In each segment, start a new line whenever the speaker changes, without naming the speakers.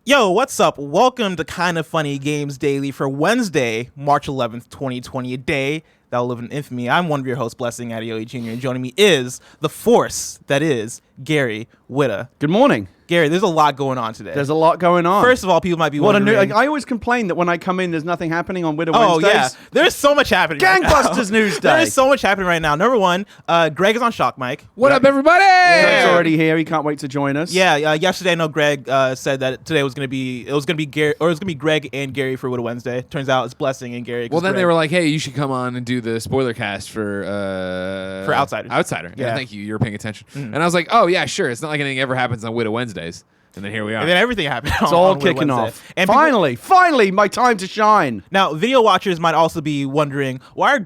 Yo, what's up? Welcome to Kind of Funny Games Daily for Wednesday, March 11th, 2020, a day that will live in infamy. I'm one of your hosts, Blessing Adeoye Jr., and joining me is the force that is Gary Whitta.
Good morning.
Gary, there's a lot going on today.
There's a lot going on.
First of all, people might be wondering...
I always complain that when I come in, there's nothing happening on Whitta Wednesdays.
Oh, yeah. There's so much happening
Gangbusters news day.
There's so much happening right now. Number one, Greg is on Shock Mic.
What up, everybody?
Greg's already here. He can't wait to join us.
Yeah, yesterday I know Greg said that today was going to be Greg and Gary for Whitta Wednesday. Turns out it's Blessing and Gary.
Well, then
Greg,
they were like, "Hey, you should come on and do the spoiler cast for
Outsiders."
Outsider.
Yeah.
Thank you. You were paying attention. And I was like, "Oh yeah, sure. It's not like anything ever happens on Whitta Wednesdays." And then here we are.
And then everything happened.
It's all kicking off. And finally, my time to shine.
Now, video watchers might also be wondering why are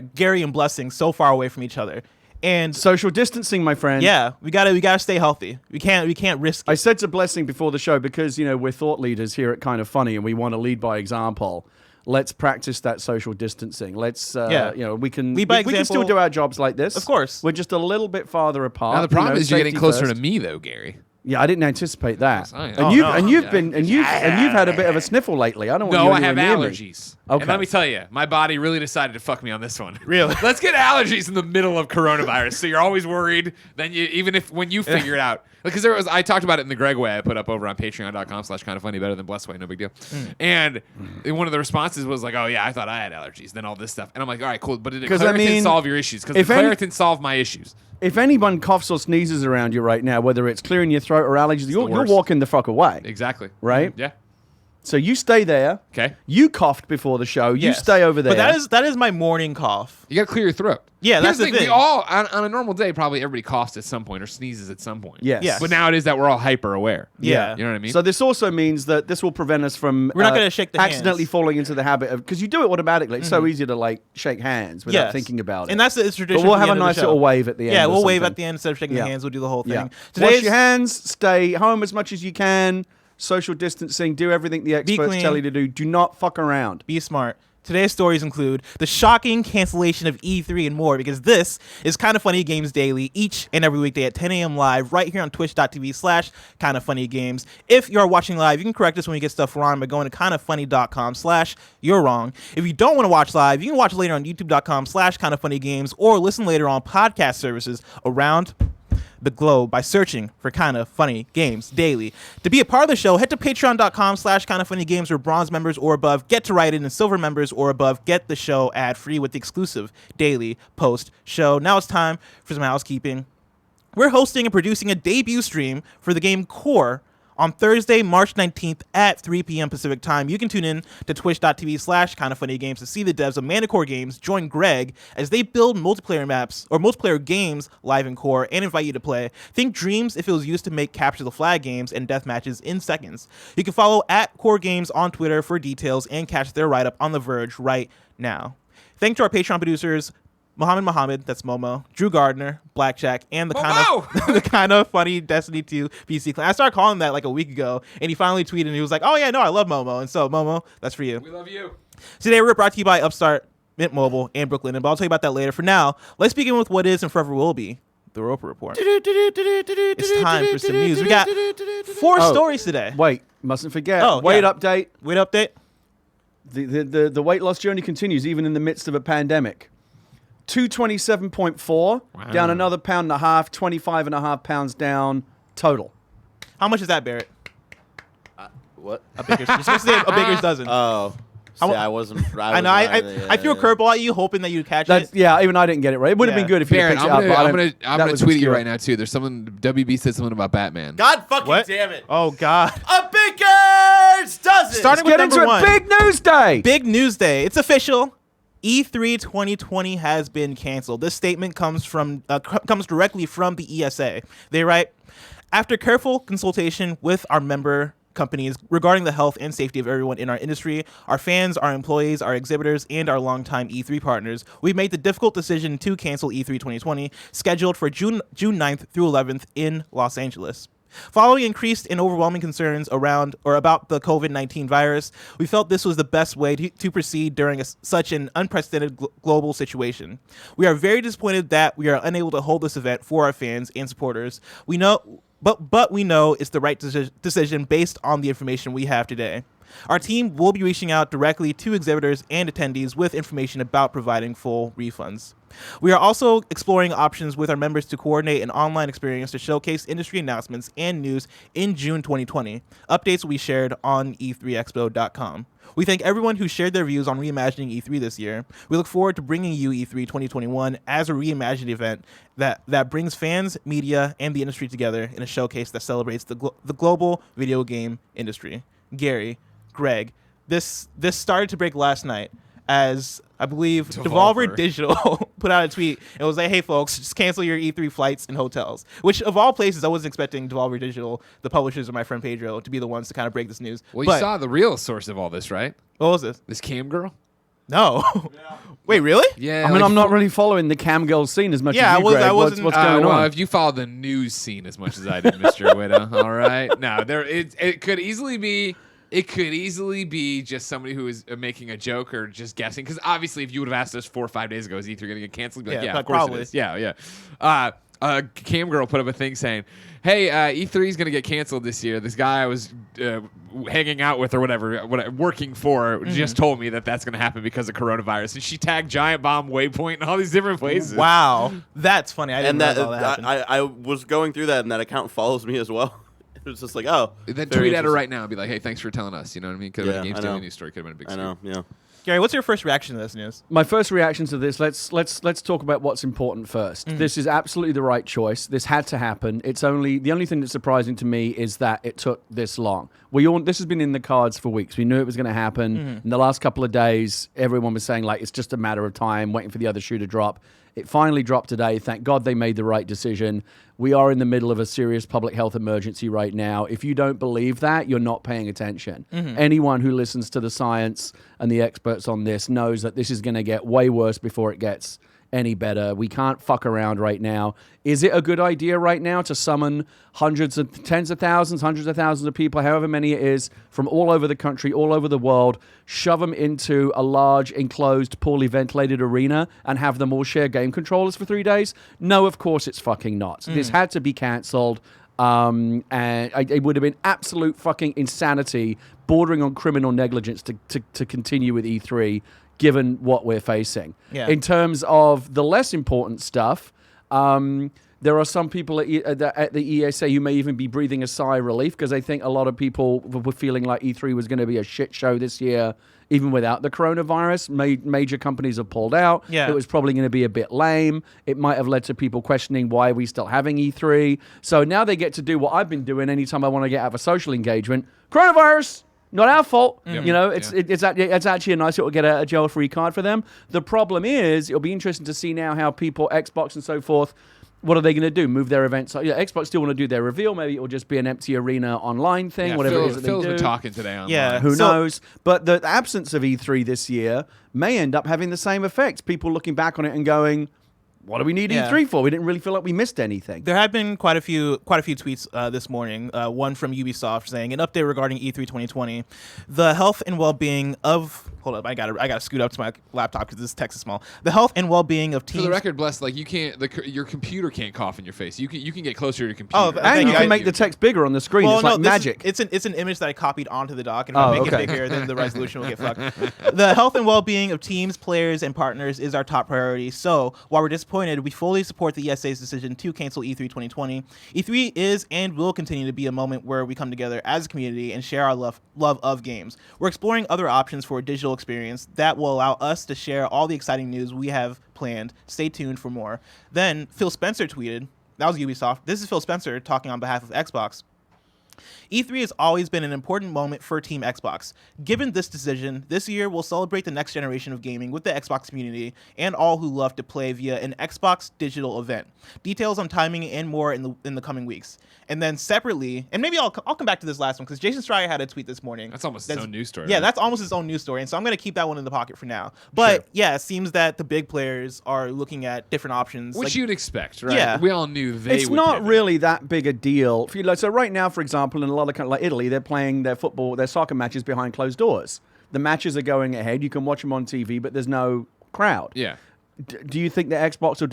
Gary and Blessing so far away from each other? And
social distancing, my friend.
Yeah, we gotta stay healthy. We can't risk it.
I said to Blessing before the show, because we're thought leaders here at Kind of Funny, and we want to lead by example. Let's practice that social distancing. Let's, we can still do our jobs like this.
Of course,
we're just a little bit farther apart.
Now the problem is you're getting closer to me, though, Gary.
Yeah, I didn't anticipate that.
You've
had a bit of a sniffle lately. I don't want you
I have allergies.
Okay.
And let me tell you, my body really decided to fuck me on this one.
Really?
Let's get allergies in the middle of coronavirus. So you're always worried. Then when you figure it out, because I talked about it in the Greg way I put up over on patreon.com/kindoffunny, better than Blessed Way, no big deal. And one of the responses was like, "Oh yeah, I thought I had allergies." Then all this stuff, and I'm like, "All right, cool." But did Claritin solve your issues? Because Claritin solved my issues.
If anyone coughs or sneezes around you right now, whether it's clearing your throat or allergies, you're walking the fuck away.
Exactly.
Right?
Yeah.
So you stay there.
Okay.
You coughed before the show. You stay over there.
But that is my morning cough.
You got to clear your throat.
Yeah, that's the thing.
We all, on a normal day, probably everybody coughs at some point or sneezes at some point.
Yes.
But now it is that we're all hyper aware.
Yeah.
You know what I mean?
So this also means that this will prevent us from
we're not going to shake the
accidentally
hands.
falling into the habit of, because you do it automatically. It's so easy to shake hands without thinking about it.
And that's the tradition.
But we'll have a nice little wave at the end.
Yeah, we'll wave at the end instead of shaking the hands. We'll do the whole thing.
Yeah. Wash your hands. Stay home as much as you can. Social distancing. Do everything the experts tell you to do. Do not fuck around.
Be smart. Today's stories include the shocking cancellation of E3 and more, because this is Kind of Funny Games Daily each and every weekday at 10 a.m. live right here on twitch.tv/kindoffunnygames. If you're watching live, you can correct us when we get stuff wrong by going to kindoffunny.com/you're wrong. If you don't want to watch live, you can watch later on youtube.com/kindoffunnygames or listen later on podcast services around the globe by searching for Kind of Funny Games Daily. To be a part of the show, head to patreon.com/kindoffunnygames, where bronze members or above get to write in, and silver members or above get the show ad-free with the exclusive daily post show. Now it's time for some housekeeping. We're hosting and producing a debut stream for the game Core on Thursday, March 19th at 3 p.m. Pacific time. You can tune in to twitch.tv/kindoffunnygames to see the devs of Manticore Games join Greg as they build multiplayer maps or multiplayer games live in Core and invite you to play. Think Dreams if it was used to make capture the flag games and death matches in seconds. You can follow at Core Games on Twitter for details and catch their write-up on The Verge right now. Thanks to our Patreon producers, Muhammad, that's Momo, Drew Gardner, Blackjack, and the kind of funny Destiny 2 PC clan. I started calling him that like a week ago, and he finally tweeted, and he was like, "Oh yeah, no, I love Momo." And so, Momo, that's for you.
We love you.
Today, we're brought to you by Upstart, Mint Mobile, and Brooklyn, but I'll tell you about that later. For now, let's begin with what is and forever will be the Roper Report. It's time for some news. We got 4 stories today.
Wait, mustn't forget.
Update. Weight update.
The weight loss journey continues even in the midst of a pandemic. 227.4, down another pound and a half, 25.5 pounds down total.
How much is that, Barrett?
What?
You're supposed to say a baker's dozen.
Oh. See, I wasn't.
I threw a curveball at you, hoping that you'd catch it.
Yeah, even I didn't get it right. It would have been good if you
Barrett,
picked it up.
I'm gonna tweet you right now too. There's someone. WB said something about Batman.
God fucking damn it!
Oh God!
A baker's dozen.
Starting with number 1.
Big news day.
Big news day. It's official. E3 2020 has been canceled. This statement comes directly from the ESA. They write, after careful consultation with our member companies regarding the health and safety of everyone in our industry, our fans, our employees, our exhibitors, and our longtime E3 partners, we've made the difficult decision to cancel E3 2020, scheduled for June 9th through 11th in Los Angeles. Following increased and overwhelming concerns around or about the COVID-19 virus, we felt this was the best way to proceed during such an unprecedented global situation. We are very disappointed that we are unable to hold this event for our fans and supporters. We know But we know it's the right decision based on the information we have today. Our team will be reaching out directly to exhibitors and attendees with information about providing full refunds. We are also exploring options with our members to coordinate an online experience to showcase industry announcements and news in June 2020. Updates will be shared on e3expo.com. We thank everyone who shared their views on reimagining E3 this year. We look forward to bringing you E3 2021 as a reimagined event that brings fans, media, and the industry together in a showcase that celebrates the global video game industry. Gary, Greg, this started to break last night as I believe Devolver Digital put out a tweet and was like, hey folks, just cancel your E3 flights and hotels. Which of all places, I wasn't expecting Devolver Digital, the publishers of my friend Pedro, to be the ones to kind of break this news.
Well, you saw the real source of all this, right?
What was this?
This cam girl?
No. Wait, really?
Yeah.
I mean, I'm not really following the cam girl scene as much as you, Greg.
I wasn't.
What's going
well,
on?
if you follow the news scene as much as I did, Mr. Widow, all right? No, it could easily be... It could easily be just somebody who is making a joke or just guessing. Because obviously, if you would have asked us 4 or 5 days ago, is E3 going to get canceled? Like, yeah, of course
probably.
it is. Yeah. Cam girl put up a thing saying, hey, E3 is going to get canceled this year. This guy I was hanging out with or whatever, working for, just told me that that's going to happen because of coronavirus. And she tagged Giant Bomb, Waypoint, and all these different places.
Wow. That's funny. I didn't know that happened.
I was going through that, and that account follows me as well. It was just like, oh.
Then tweet at her right now and be like, hey, thanks for telling us. You know what I mean? Could have been a Games Daily news story. Could have been a big story.
I know, yeah.
Gary, what's your first reaction to this news?
My first reaction to this, let's talk about what's important first. This is absolutely the right choice. This had to happen. The only thing that's surprising to me is that it took this long. This has been in the cards for weeks. We knew it was going to happen. In the last couple of days, everyone was saying like it's just a matter of time, waiting for the other shoe to drop. It finally dropped today. Thank God they made the right decision. We are in the middle of a serious public health emergency right now. If you don't believe that, you're not paying attention. Anyone who listens to the science and the experts on this knows that this is going to get way worse before it gets any better. We can't fuck around right now. Is it a good idea right now to summon hundreds of people, however many it is, from all over the country, all over the world, shove them into a large, enclosed, poorly ventilated arena and have them all share game controllers for 3 days? No, of course it's fucking not. This had to be cancelled. And it would have been absolute fucking insanity, bordering on criminal negligence to continue with E3, given what we're facing.
Yeah.
In terms of the less important stuff, there are some people at the ESA who may even be breathing a sigh of relief because I think a lot of people were feeling like E3 was going to be a shit show this year, even without the coronavirus. Major companies have pulled out.
Yeah.
It was probably going to be a bit lame. It might have led to people questioning why are we still having E3. So now they get to do what I've been doing anytime I want to get out of a social engagement. Coronavirus! Not our fault. You know, it's actually a nice little get a jail free card for them. The problem is, it'll be interesting to see now how people, Xbox and so forth, what are they going to do? Move their events? Xbox still want to do their reveal. Maybe it will just be an empty arena online thing, whatever it is that they do.
Phil's been talking today online.
Yeah.
Who knows? But the absence of E3 this year may end up having the same effect. People looking back on it and going, what do we need E3 for? We didn't really feel like we missed anything.
There have been quite a few tweets this morning. One from Ubisoft saying an update regarding E3 2020. The health and well-being of I gotta scoot up to my laptop because this text is small. The health and well-being of teams.
For the record, Bless, like you can't, your computer can't cough in your face. You can get closer to your computer.
Oh,
and you can make the text bigger on the screen.
Well,
it's like magic.
It's an image that I copied onto the dock, and if I make it bigger, then the resolution will get fucked. The health and well-being of teams, players, and partners is our top priority. So while we're disappointed, we fully support the ESA's decision to cancel E3 2020. E3 is and will continue to be a moment where we come together as a community and share our love of games. We're exploring other options for a digital experience that will allow us to share all the exciting news we have planned. Stay tuned for more. Then Phil Spencer tweeted, that was Ubisoft. This is Phil Spencer talking on behalf of Xbox. E3 has always been an important moment for Team Xbox. Given this decision, this year we'll celebrate the next generation of gaming with the Xbox community and all who love to play via an Xbox digital event. Details on timing and more in the coming weeks. And then separately, and maybe I'll come back to this last one because Jason Schreier had a tweet this morning.
That's almost his own news story.
Yeah,
right?
that's almost his own news story. And so I'm going to keep that one in the pocket for now. But yeah, it seems that the big players are looking at different options.
Which you'd expect, right?
Yeah.
We all knew they
It's
would
not
pivot.
really that big a deal. So right now, for example, in a lot of countries like Italy, they're playing their soccer matches behind closed doors. The matches are going ahead. You can watch them on TV, but there's no crowd.
Yeah.
Do you think that Xbox will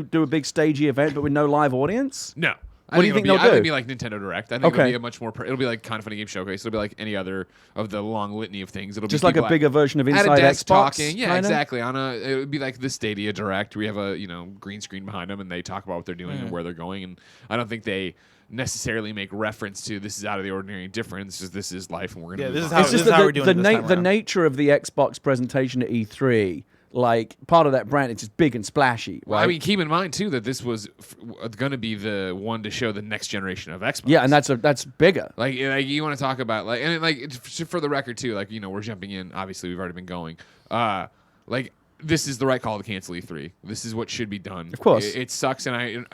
do a big stagey event, but with no live audience?
No.
What do you think they'll do?
I think it'll be like Nintendo Direct. I think it'll
Okay.
be a much more. It'll be like Kind of Funny Game Showcase. It'll be like any other of the long litany of things. It'll
Just
be
like a
people
bigger version of
at
Inside
a desk
Xbox.
talking. Yeah,
kinda?
exactly. It would be like the Stadia Direct. We have a green screen behind them, and they talk about what they're doing and where they're going. And I don't think they necessarily make reference to this is out of the ordinary and different. This is life, and we're gonna.
Yeah,
move
this is
on.
how-
It's just
this is
that
we're doing it this time
the
around.
nature of the Xbox presentation at E3, like part of that brand, it's just big and splashy,
Well,
right?
I mean, keep in mind too that this was going to be the one to show the next generation of Xbox.
yeah, and that's bigger.
Like you want to talk about for the record too, we're jumping in. Obviously, we've already been going. This is the right call to cancel E3. This is what should be done.
Of course.
It sucks, and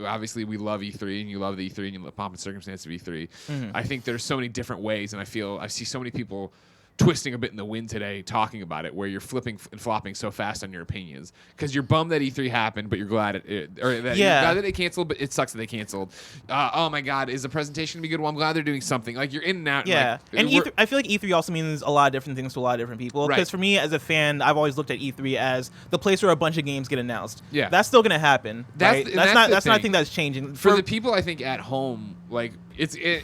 obviously we love E3, and you love the E3, and you love pomp and circumstance of E3. I think there's so many different ways, and I see so many people twisting a bit in the wind today talking about it, where you're flipping and flopping so fast on your opinions because you're bummed that E3 happened, but you're glad you're glad that they canceled, but it sucks that they canceled. Oh my God, is the presentation gonna be good? Well, I'm glad they're doing something. Like you're in and out.
Yeah,
like,
and E3, I feel like E3 also means a lot of different things to a lot of different people.
Right.
Because for me, as a fan, I've always looked at E3 as the place where a bunch of games get announced.
Yeah.
That's still gonna happen.
That's-
Right?
and
That's
that's
not.
the
That's not a
thing.
thing that's changing.
for the people I think at home, like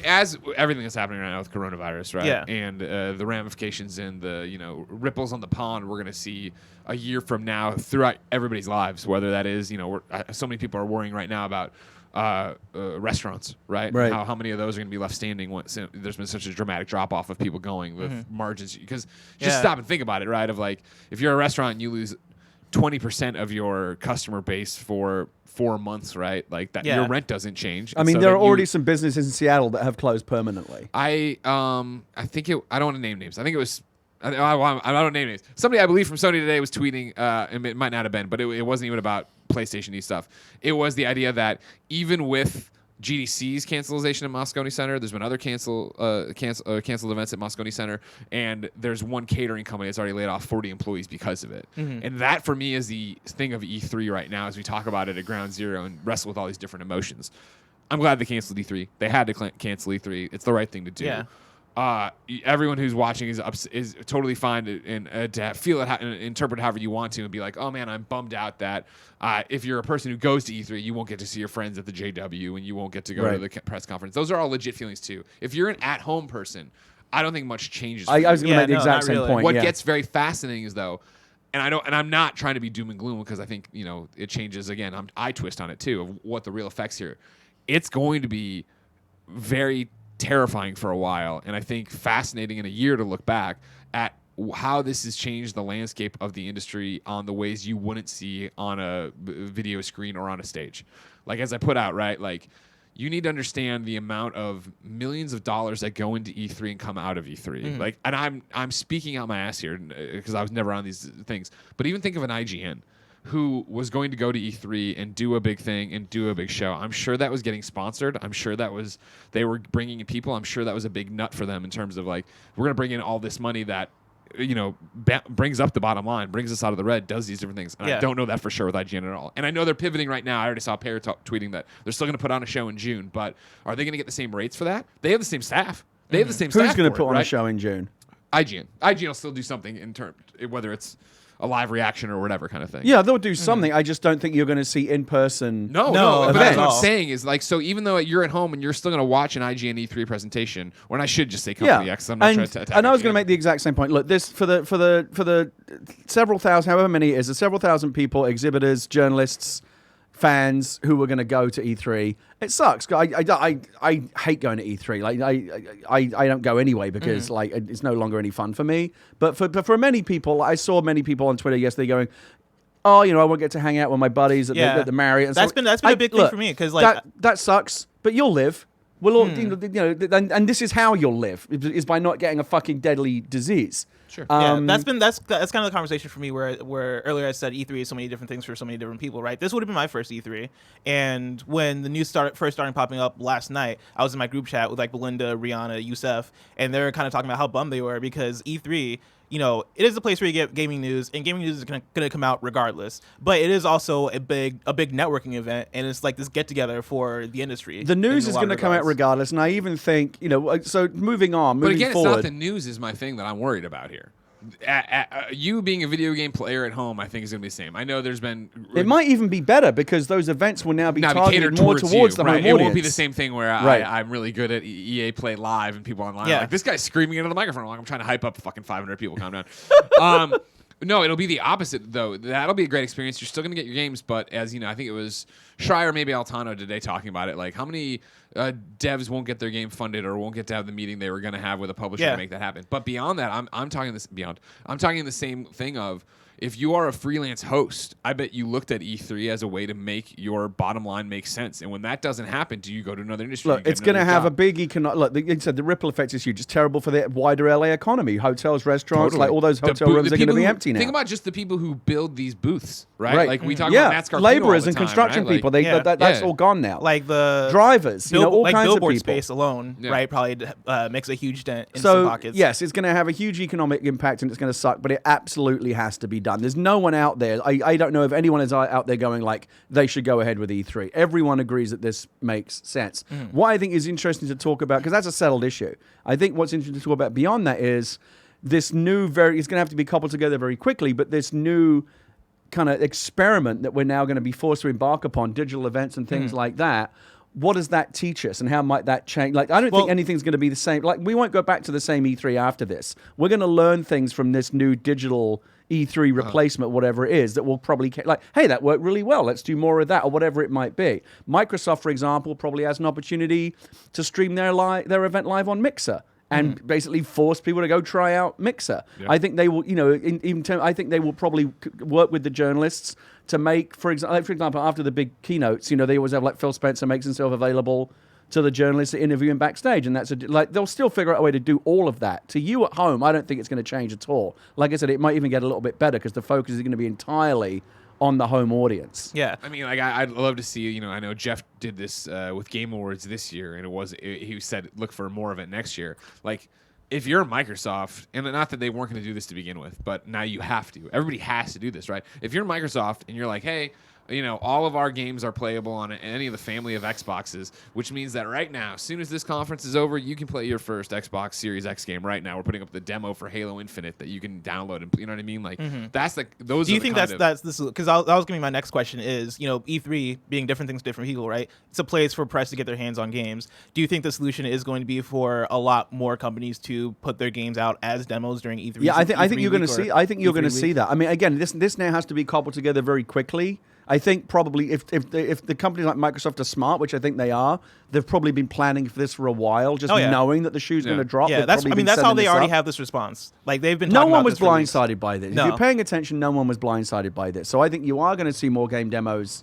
as everything that's happening right now with coronavirus, right?
Yeah.
And the ramifications and the ripples on the pond we're gonna see a year from now throughout everybody's lives. Whether that is so many people are worrying right now about restaurants, right?
Right.
How many of those are going to be left standing once there's been such a dramatic drop off of people going with margins? Because just
Yeah.
stop and think about it, right? Of like if you're a restaurant and you lose 20% of your customer base for 4 months, right? Like that,
Yeah.
your rent doesn't change.
I
And
mean,
so
there are
then you-
already some businesses in Seattle that have closed permanently.
I think it. I don't want to name names. I think it was. I don't name names. Somebody I believe from Sony today was tweeting, and it might not have been, but it wasn't even about PlayStation-y stuff. It was the idea that even with GDC's cancellation at Moscone Center, there's been other canceled events at Moscone Center, and there's one catering company that's already laid off 40 employees because of it. And that for me is the thing of E3 right now as we talk about it at Ground Zero and wrestle with all these different emotions. I'm glad they canceled E3. They had to cancel E3. It's the right thing to do.
Yeah.
Everyone who's watching is totally fine to feel it and interpret however you want to and be like, oh man, I'm bummed out that if you're a person who goes to E3, you won't get to see your friends at the JW and you won't get to go to the press conference. Those are all legit feelings too. If you're an at-home person, I don't think much changes. For
I
you.
was going to
Yeah,
make the
no,
exact
not
same
really.
point.
What
yeah.
gets very fascinating is though, and I'm not trying to be doom and gloom because I think it changes again. I twist on it too of what the real effects here. It's going to be very terrifying for a while, and I think fascinating in a year to look back at how this has changed the landscape of the industry on the ways you wouldn't see on a video screen or on a stage. Like as I put out, right? Like you need to understand the amount of millions of dollars that go into E3 and come out of E3. Like, and I'm speaking out my ass here because I was never on these things. But even think of an IGN who was going to go to E3 and do a big thing and do a big show. I'm sure that was getting sponsored. I'm sure they were bringing in people. I'm sure that was a big nut for them in terms of like, we're going to bring in all this money that, brings up the bottom line, brings us out of the red, does these different things. And I don't know that for sure with IGN at all. And I know they're pivoting right now. I already saw Pear tweeting that they're still going to put on a show in June, but are they going to get the same rates for that? They have the same staff. They have the same staff.
Who's going to
for
put
it,
on
right?
a show in June?
IGN. IGN will still do something in terms, whether it's a live reaction or whatever kind of thing.
Yeah, they'll do something. I just don't think you're going to see in-person.
No,
No,
but
not
that's
at
what
all.
I'm saying is like, so even though you're at home and you're still going to watch an IGN E3 presentation, or I should just say Company X, I'm not trying to attack
and I was going
IGN.
to make the exact same point. Look, this for the several thousand, however many it is, there's several thousand people, exhibitors, journalists, fans who were going to go to E3. It sucks. I hate going to E3. Like I don't go anyway because like it's no longer any fun for me. But for many people, I saw many people on Twitter yesterday going, oh, I won't get to hang out with my buddies at the Marriott. And
That's been a big thing for me because like
that sucks. But you'll live. We'll all, and this is how you'll live is by not getting a fucking deadly disease.
Sure.
that's kind of the conversation for me where earlier I said E3 is so many different things for so many different people, right? This would have been my first E3, and when the news first started popping up last night, I was in my group chat with like Belinda, Rihanna, Youssef, and they were kind of talking about how bummed they were because E3, it is a place where you get gaming news, and gaming news is going to come out regardless. But it is also a big networking event, and it's like this get together for the industry.
The news
in a
is
lot
going
of
to come out
regards.
regardless, and I even think so. Moving
But again,
forward.
it's not the news is my thing that I'm worried about here. you being a video game player at home, I think is going to be the same. I know there's been.
It might even be better because those events will now be targeted more towards
you,
the
right?
home
It
audience.
won't be the same thing where I'm really good at EA Play Live and people online are like, this guy's screaming into the microphone. I'm trying to hype up fucking 500 people. Calm down. No, it'll be the opposite, though. That'll be a great experience. You're still going to get your games, but as you know, I think it was Schreier, maybe Altano today talking about it. Like, how many devs won't get their game funded or won't get to have the meeting they were going to have with a publisher to make that happen? But beyond that, I'm talking this beyond. I'm talking the same thing of, if you are a freelance host, I bet you looked at E3 as a way to make your bottom line make sense. And when that doesn't happen, do you go to another industry?
Look, it's going to have a big economic. Look, like you said, the ripple effect is huge. It's terrible for the wider LA economy. Hotels, restaurants, like all those hotel rooms are going to be empty now.
Think about just the people who build these booths, right? Like we talk about NASCAR
laborers and construction people. That's all gone now.
Like the
drivers, all kinds of
billboard
people.
space alone, right? Probably makes a huge dent in some pockets.
Yes, it's going to have a huge economic impact and it's going to suck, but it absolutely has to be done. There's no one out there. I don't know if anyone is out there going like they should go ahead with E3. Everyone agrees that this makes sense. What I think is interesting to talk about, because that's a settled issue. I think what's interesting to talk about beyond that is this new it's going to have to be coupled together very quickly, but this new kind of experiment that we're now going to be forced to embark upon, digital events and things like that. What does that teach us, and how might that change? Like, I don't think anything's going to be the same. Like, we won't go back to the same E3 after this. We're going to learn things from this new digital E3 replacement, whatever it is, that will probably like, hey, that worked really well. Let's do more of that, or whatever it might be. Microsoft, for example, probably has an opportunity to stream their event live on Mixer. And basically force people to go try out Mixer. Yeah. I think they will, I think they will probably work with the journalists to make, for example, after the big keynotes, they always have like Phil Spencer makes himself available to the journalists to interview him backstage, and that's they'll still figure out a way to do all of that. To you at home, I don't think it's going to change at all. Like I said, it might even get a little bit better because the focus is going to be entirely on the home audience.
Yeah.
I mean, like, I'd love to see, I know Jeff did this with Game Awards this year, and he said look for more of it next year. Like, if you're Microsoft, and not that they weren't going to do this to begin with, but now you have to. Everybody has to do this, right? If you're Microsoft and you're like, hey, all of our games are playable on any of the family of Xboxes, which means that right now, as soon as this conference is over, you can play your first Xbox Series X game right now. We're putting up the demo for Halo Infinite that you can download, and you know what I mean? Like, that's the those.
Do you think that's this? Because that was going to be my next question. Is E3 being different things to different people, right? It's a place for press to get their hands on games. Do you think the solution is going to be for a lot more companies to put their games out as demos during E3?
Yeah, I think you're going to see. I think you're going to see that. I mean, again, this now has to be coupled together very quickly. I think probably if the companies like Microsoft are smart, which I think they are, they've probably been planning for this for a while, just knowing that the shoe's going to drop.
Yeah, that's how they already have this response. Like, they've been. No
one was blindsided by this. No. If you're paying attention, no one was blindsided by this. So I think you are going to see more game demos.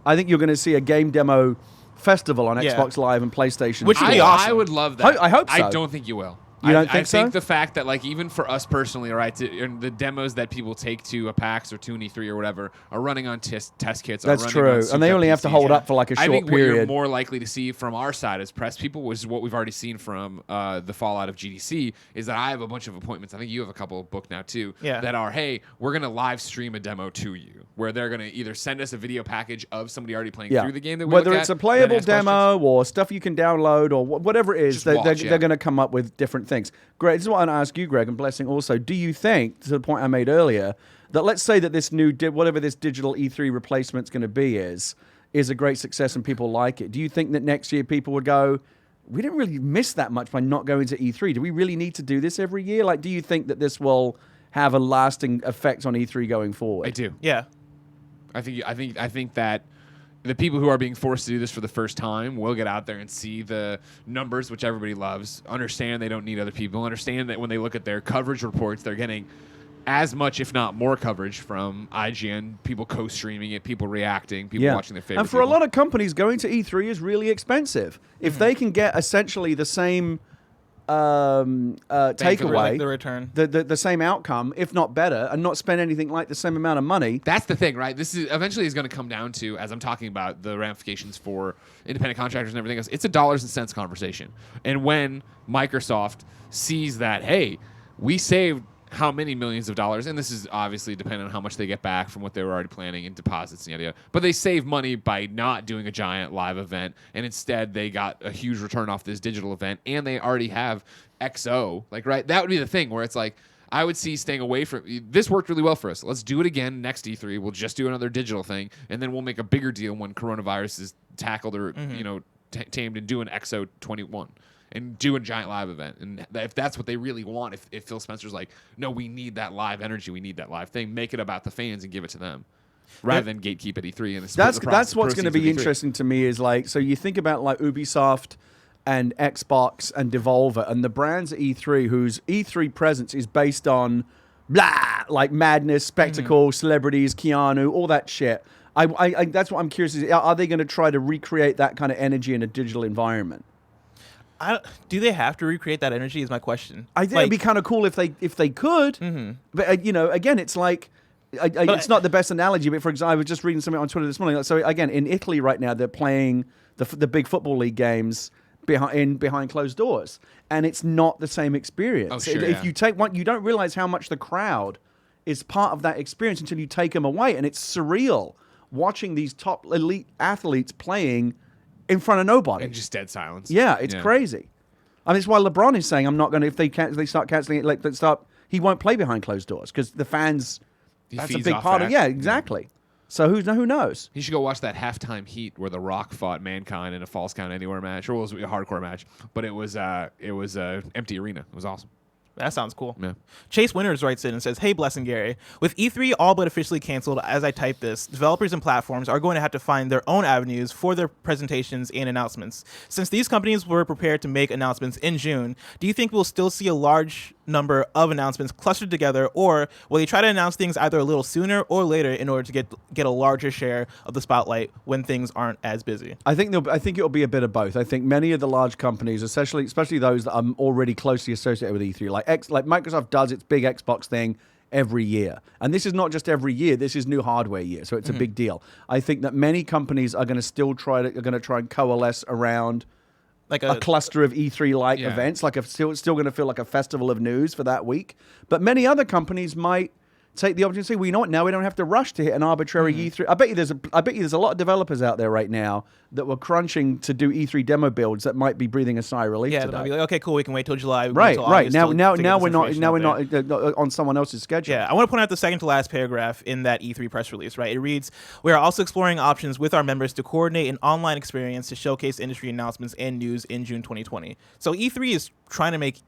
I think you're going to see a game demo festival on Xbox Live and PlayStation.
Which would be awesome.
I would love that.
I hope so.
I don't think you will.
You don't think so?
I think the fact that, like, even for us personally, right, the demos that people take to a PAX or to an E3 or whatever are running on test kits.
That's true. And they only have to hold up for like a short period.
I think what you're more likely to see from our side as press people, which is what we've already seen from the fallout of GDC, is that I have a bunch of appointments. I think you have a couple booked now too.
Yeah.
That are, hey, we're going to live stream a demo to you, where they're going to either send us a video package of somebody already playing through the game that we
whether it's a playable demo or stuff you can download or whatever it is, they're going to come up with different things. Great. This is what I want to ask you, Greg, and Blessing also. Do you think, to the point I made earlier, that let's say that this new, whatever this digital E3 replacement's going to be is a great success and people like it? Do you think that next year people would go, we didn't really miss that much by not going to E3. Do we really need to do this every year? Like, do you think that this will have a lasting effect on E3 going forward?
I do.
Yeah.
I think that the people who are being forced to do this for the first time will get out there and see the numbers, which everybody loves, understand they don't need other people, understand that when they look at their coverage reports, they're getting as much, if not more, coverage from IGN, people co-streaming it, people reacting, people watching their favorite
And for a lot of companies, going to E3 is really expensive. If they can get essentially the same takeaway,
the return,
the same outcome, if not better, and not spend anything like the same amount of money.
That's the thing, right? This is eventually is going to come down to, as I'm talking about the ramifications for independent contractors and everything else, it's a dollars and cents conversation. And when Microsoft sees that, hey, we saved how many millions of dollars, and this is obviously dependent on how much they get back from what they were already planning in deposits and yada yada, but they save money by not doing a giant live event, and instead they got a huge return off this digital event, and they already have XO, like, right? That would be the thing where it's like, I would see staying away from this. Worked really well for us. Let's do it again next E3. We'll just do another digital thing, and then we'll make a bigger deal when coronavirus is tackled or tamed, and do an Exo 21 and do a giant live event. And if that's what they really want, if Phil Spencer's like, no, we need that live energy, we need that live thing, make it about the fans and give it to them, rather than gatekeep at E3. And
that's what's going to be interesting to me is like, so you think about like Ubisoft and Xbox and Devolver and the brands at E3 whose E3 presence is based on blah, like madness, spectacle, celebrities, Keanu, all that shit. I that's what I'm curious is, are they going to try to recreate that kind of energy in a digital environment?
Do they have to recreate that energy is my question.
I think it'd be kind of cool if they could. But again, it's like it's not the best analogy. But for example, I was just reading something on Twitter this morning. So again, in Italy right now, they're playing the big football league games behind closed doors, and it's not the same experience.
Oh, sure,
if you take one, you don't realize how much the crowd is part of that experience until you take them away, and it's surreal watching these top elite athletes playing in front of nobody
and just dead silence.
Yeah, it's crazy. I mean, it's why LeBron is saying, "I'm not going to." If they start canceling it, he won't play behind closed doors because the fans. That's a big part of. Yeah, exactly. So who knows?
He should go watch that halftime Heat where The Rock fought Mankind in a Falls Count Anywhere match, or it was a hardcore match, but it was empty arena. It was awesome.
That sounds cool.
Yeah.
Chase Winters writes in and says, "Hey, Bless and Gary, with E3 all but officially canceled as I type this, developers and platforms are going to have to find their own avenues for their presentations and announcements. Since these companies were prepared to make announcements in June, do you think we'll still see a large number of announcements clustered together, or will they try to announce things either a little sooner or later in order to get a larger share of the spotlight when things aren't as busy?"
I think it'll be a bit of both. I think many of the large companies, especially those that are already closely associated with E3, like Microsoft does its big Xbox thing every year. And this is not just every year, this is new hardware year, so it's a big deal. I think that many companies are going to still try and coalesce around like a cluster of E3-like events, like still going to feel like a festival of news for that week. But many other companies might take the opportunity to say, well, you know what, now we don't have to rush to hit an arbitrary E3. I bet you there's a lot of developers out there right now that were crunching to do E3 demo builds that might be breathing a sigh of relief today.
They'll be like, okay, cool, we can wait till July.
Right. Now we're not on someone else's schedule.
Yeah, I want to point out the second to last paragraph in that E3 press release, right? It reads, "We are also exploring options with our members to coordinate an online experience to showcase industry announcements and news in June 2020. So E3 is trying to make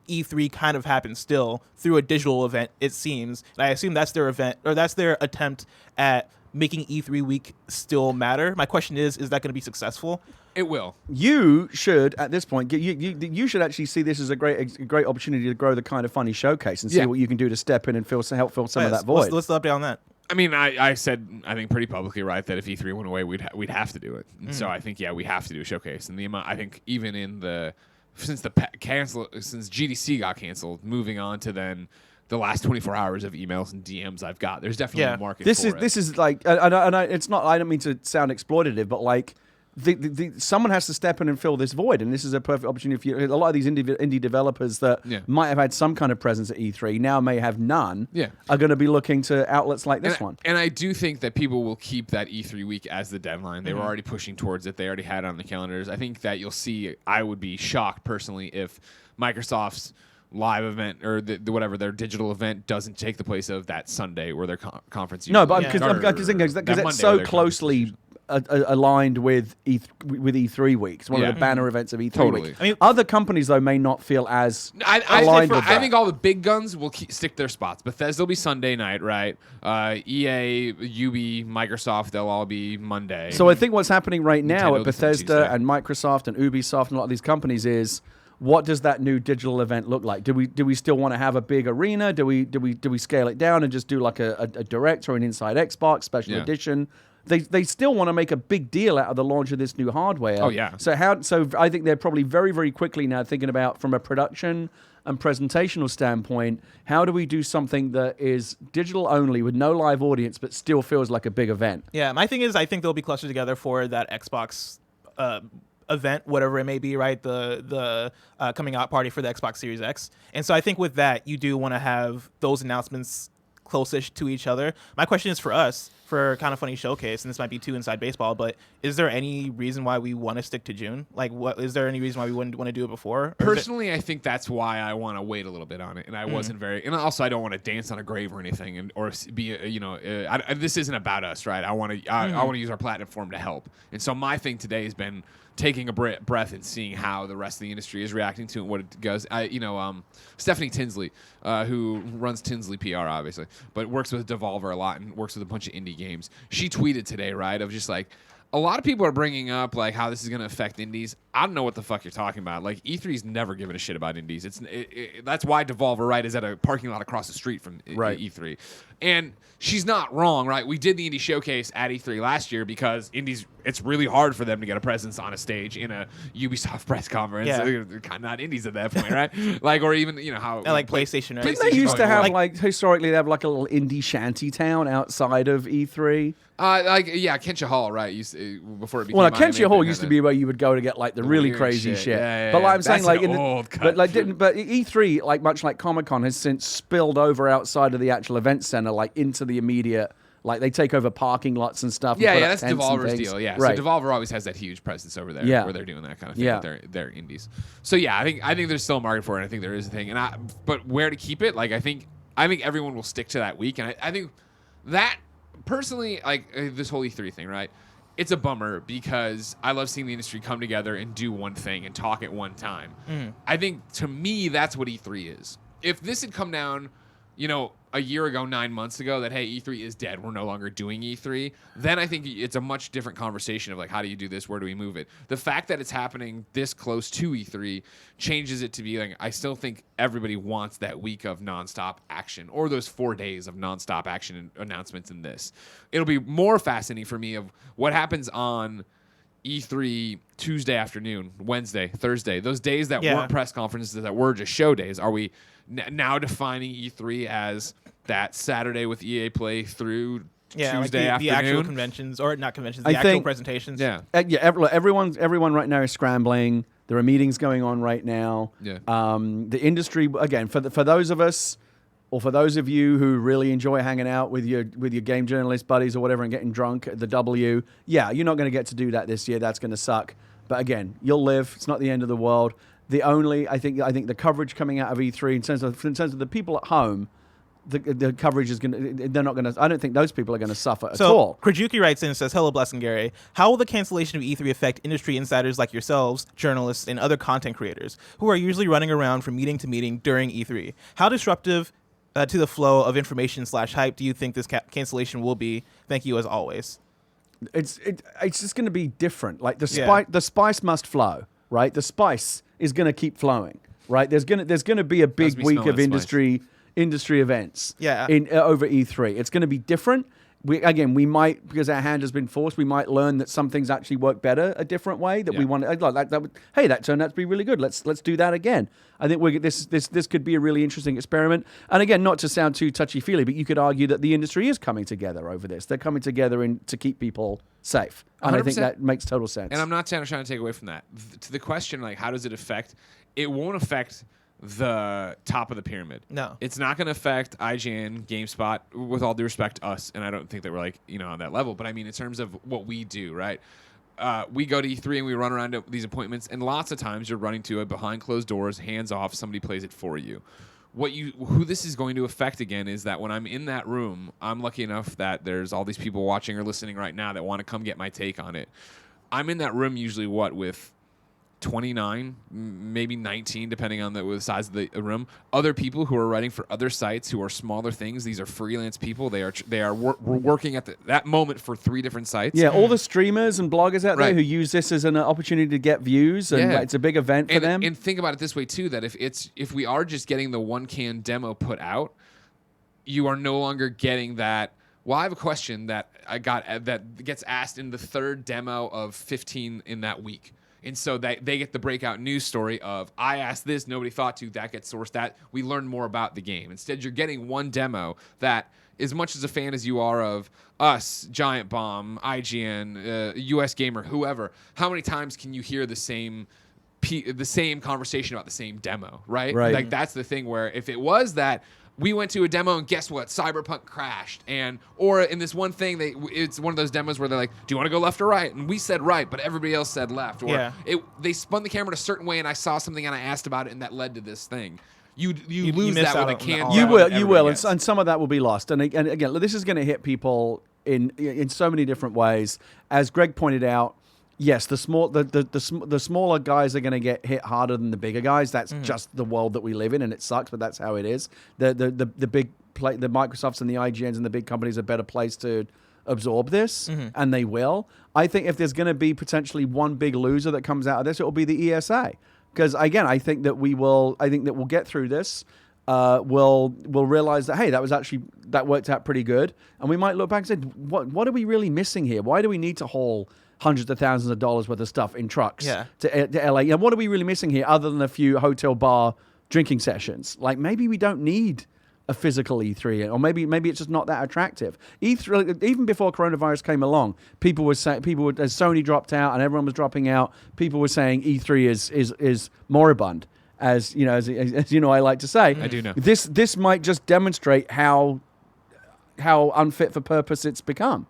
E3 kind of happen still through a digital event, it seems. And I assume that's their event, or that's their attempt at making E3 week still matter. My question is that going to be successful?
It will.
You should, at this point, you should actually see this as a great opportunity to grow the Kind of Funny showcase and see what you can do to step in and help fill some of that void.
Let's update on that.
I mean, I said, I think pretty publicly, right, that if E3 went away, we'd have to do it. And so I think, we have to do a showcase. And the amount, I think, even in since GDC got canceled, moving on to then the last 24 hours of emails and DMs I've got, there's definitely a market for it.
This is like, it's not, I don't mean to sound exploitative, but like, someone has to step in and fill this void, and this is a perfect opportunity for you. A lot of these indie developers that might have had some kind of presence at E3 now may have none. Are going to be looking to outlets like this one.
And I do think that people will keep that E3 week as the deadline. They were already pushing towards it. They already had it on the calendars. I think that you'll see. I would be shocked personally if Microsoft's live event or whatever their digital event doesn't take the place of that Sunday where their conference.
No, but because it's so closely aligned with E3 week. It's one of the banner events of E3 week. I mean, other companies though may not feel as aligned with that.
I think all the big guns will stick their spots. Bethesda will be Sunday night, right? EA, UB, Microsoft, they'll all be Monday.
So I think what's happening right now
Nintendo
at Bethesda and Microsoft and Ubisoft and a lot of these companies is, what does that new digital event look like? Do we still want to have a big arena? Do we scale it down and just do like a direct or an Inside Xbox special edition? They still want to make a big deal out of the launch of this new hardware.
Oh yeah.
So I think they're probably very, very quickly now thinking about, from a production and presentational standpoint, how do we do something that is digital only with no live audience but still feels like a big event?
Yeah, my thing is I think they'll be clustered together for that Xbox event, whatever it may be, right? The coming out party for the Xbox Series X. And so I think with that, you do want to have those announcements close-ish to each other. My question is for us for Kind of Funny Showcase, and this might be too inside baseball, but is there any reason why we want to stick to June? Like, what is there any reason why we wouldn't want to do it before?
Personally, I think that's why I want to wait a little bit on it, and I wasn't very. And also, I don't want to dance on a grave or anything, or be this isn't about us, right? I want to use our platform to help, and so my thing today has been taking a breath and seeing how the rest of the industry is reacting to it and what it goes. Stephanie Tinsley, who runs Tinsley PR, obviously, but works with Devolver a lot and works with a bunch of indie games. She tweeted today, right, of just like, a lot of people are bringing up like how this is going to affect indies. I don't know what the fuck you're talking about. Like E3's never given a shit about indies. That's why Devolver, right, is at a parking lot across the street from E3. And she's not wrong, right? We did the indie showcase at E3 last year because indies, it's really hard for them to get a presence on a stage in a Ubisoft press conference.
Yeah.
They're kind of not indies at that point, right? Like, or even how
like PlayStation, right?
Didn't they used to have historically they have like a little indie shanty town outside of E3?
Kensha Hall, right? Before it became
Kensha Hall used to be where you would go to get like the really crazy shit.
Yeah,
but like I'm saying,
that's
like,
an old cut.
but E3, like much like Comic-Con, has since spilled over outside of the actual event center, like into the immediate. Like they take over parking lots and stuff.
Yeah,
and
that's Devolver's deal. Yeah,
right.
So Devolver always has that huge presence over there, where they're doing that kind of thing. With their indies. So yeah, I think there's still a market for it. I think there is a thing, but where to keep it? Like I think everyone will stick to that week, and I think that personally, like this whole E3 thing, right? It's a bummer because I love seeing the industry come together and do one thing and talk at one time. I think to me that's what E3 is. If this had come down, a year ago, 9 months ago, that, hey, E3 is dead, we're no longer doing E3, then I think it's a much different conversation of, like, how do you do this? Where do we move it? The fact that it's happening this close to E3 changes it to be, like, I still think everybody wants that week of nonstop action or those 4 days of nonstop action and announcements in this. It'll be more fascinating for me of what happens on E3 Tuesday afternoon, Wednesday, Thursday, those days that weren't press conferences, that were just show days. Are we now defining E3 as that Saturday with EA Play through Tuesday
like the
afternoon?
The actual conventions, or not conventions, the actual presentations.
Yeah.
Everyone right now is scrambling. There are meetings going on right now.
Yeah.
The industry, again, for those of us, or for those of you who really enjoy hanging out with your game journalist buddies or whatever and getting drunk at the W, you're not going to get to do that this year. That's going to suck. But again, you'll live. It's not the end of the world. I think the coverage coming out of E3 in terms of the people at home, the coverage is going to. They're not going to. I don't think those people are going to suffer at all.
Krajookie writes in and says, "Hello, Bless and Gary. How will the cancellation of E3 affect industry insiders like yourselves, journalists, and other content creators who are usually running around from meeting to meeting during E3? How disruptive to the flow of information / hype do you think this cancellation will be? Thank you as always."
It's just going to be different. Like the spice must flow, right? The spice is going to keep flowing, right? There's going to be a big week of industry events over E3. It's going to be different. We might, because our hand has been forced, we might learn that some things actually work better a different way that we want to, like that. Hey, that turned out to be really good. Let's do that again. I think this could be a really interesting experiment. And again, not to sound too touchy-feely, but you could argue that the industry is coming together over this. They're coming together to keep people safe. And 100%. I think that makes total sense.
And I'm not trying to take away from that. To the question, like, how does it affect? It won't affect the top of the pyramid.
No.
It's not going to affect IGN, GameSpot, with all due respect to us, and I don't think that we're like, on that level, but I mean in terms of what we do, right? We go to E3 and we run around to these appointments, and lots of times you're running to it behind closed doors, hands off, somebody plays it for you. Who this is going to affect again is that when I'm in that room, I'm lucky enough that there's all these people watching or listening right now that want to come get my take on it. I'm in that room usually with 29, maybe 19, depending on the size of the room. Other people who are writing for other sites who are smaller things. These are freelance people. They are working at that moment for 3 different sites.
Yeah, all the streamers and bloggers out there who use this as an opportunity to get views, and it's a big event for them.
And think about it this way too: that if we are just getting the one can demo put out, you are no longer getting that. Well, I have a question that I got that gets asked in the 3rd demo of 15 in that week. And so they get the breakout news story of, I asked this, nobody thought to, that gets sourced, that we learn more about the game. Instead, you're getting one demo that, as much as a fan as you are of us, Giant Bomb, IGN, US Gamer, whoever, how many times can you hear the same conversation about the same demo, right? Like, that's the thing where if it was that, we went to a demo and guess what? Cyberpunk crashed. Or in this one thing, it's one of those demos where they're like, do you want to go left or right? And we said right, but everybody else said left. Or they spun the camera in a certain way and I saw something and I asked about it and that led to this thing. You lose that with a cancel.
You will, and some of that will be lost. And again, this is going to hit people in so many different ways. As Greg pointed out, yes, the smaller guys are going to get hit harder than the bigger guys. That's just the world that we live in, and it sucks, but that's how it is. The Microsofts and the IGNs and the big companies are better placed to absorb this, and they will. I think if there's going to be potentially one big loser that comes out of this, it will be the ESA. Because again, I think that we'll get through this. We'll realize that, hey, that worked out pretty good, and we might look back and say, what are we really missing here? Why do we need to haul hundreds of thousands of dollars worth of stuff in trucks to LA? And what are we really missing here other than a few hotel bar drinking sessions? Like, maybe we don't need a physical E3, or maybe it's just not that attractive. E3, even before coronavirus came along, people were saying, as Sony dropped out and everyone was dropping out, people were saying E3 is moribund. As you know, I like to say.
I do know.
This might just demonstrate how unfit for purpose it's become.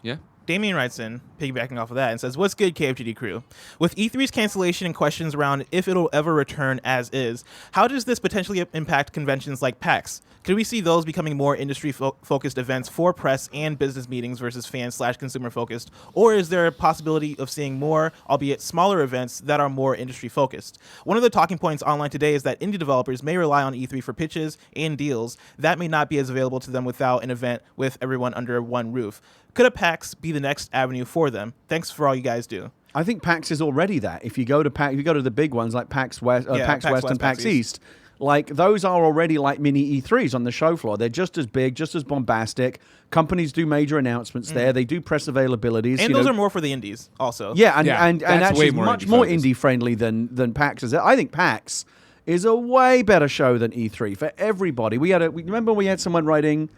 Yeah.
Damien writes in, piggybacking off of that, and says, what's good, KFGD crew? With E3's cancellation and questions around if it'll ever return as is, how does this potentially impact conventions like PAX? Could we see those becoming more industry-focused events for press and business meetings versus fan/consumer-focused? Or is there a possibility of seeing more, albeit smaller events that are more industry-focused? One of the talking points online today is that indie developers may rely on E3 for pitches and deals that may not be as available to them without an event with everyone under one roof. Could a PAX be the next avenue for them? Thanks for all you guys do.
I think PAX is already that. If you go to PAX, if you go to the big ones like PAX West, PAX West and PAX East, like those are already like mini E3s on the show floor. They're just as big, just as bombastic. Companies do major announcements there. They do press availabilities.
And those are more for the indies also.
Yeah, and actually much more indie friendly than PAX is. I think PAX is a way better show than E3 for everybody. Remember we had someone writing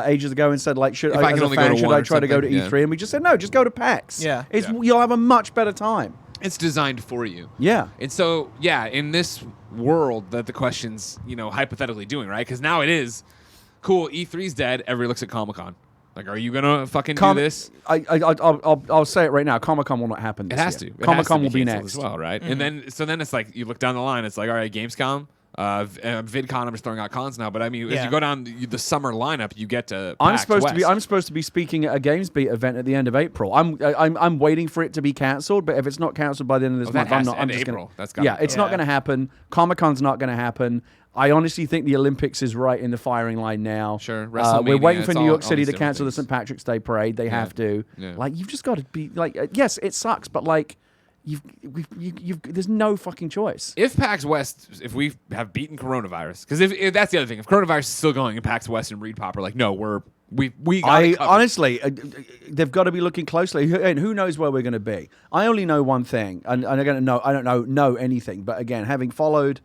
ages ago and said, like, should I try to go to E3? And we just said, no, just go to PAX. You'll have a much better time.
It's designed for you.
Yeah.
And so, in this world that the question's, hypothetically doing, right? Because now it is, cool, E3's dead, everybody looks at Comic-Con. Like, are you going to fucking do this?
I'll say it right now. Comic-Con will not happen this year.
It has to.
Comic-Con will be next.
As well, right? And then it's like, you look down the line, it's like, all right, Gamescom, VidCon, I'm just throwing out cons now, but I mean, as you go down the summer lineup, you get to
I'm supposed to be speaking at a GamesBeat event at the end of April. I'm waiting for it to be cancelled, but if it's not cancelled by the end of this month, I'm just going to. It's not going to happen. Comic-Con's not going to happen. I honestly think the Olympics is right in the firing line now.
Sure.
We're waiting for New York City to cancel the St. Patrick's Day parade. They have to. Yeah. Like, you've just got to be like, yes, it sucks, but like, there's no fucking choice.
If PAX West, if we have beaten coronavirus, because if that's the other thing, if coronavirus is still going in PAX West and Reed Pop are like, no, we got it covered.
Honestly, they've got to be looking closely, and who knows where we're going to be. I only know one thing, and I don't know anything, but again, having followed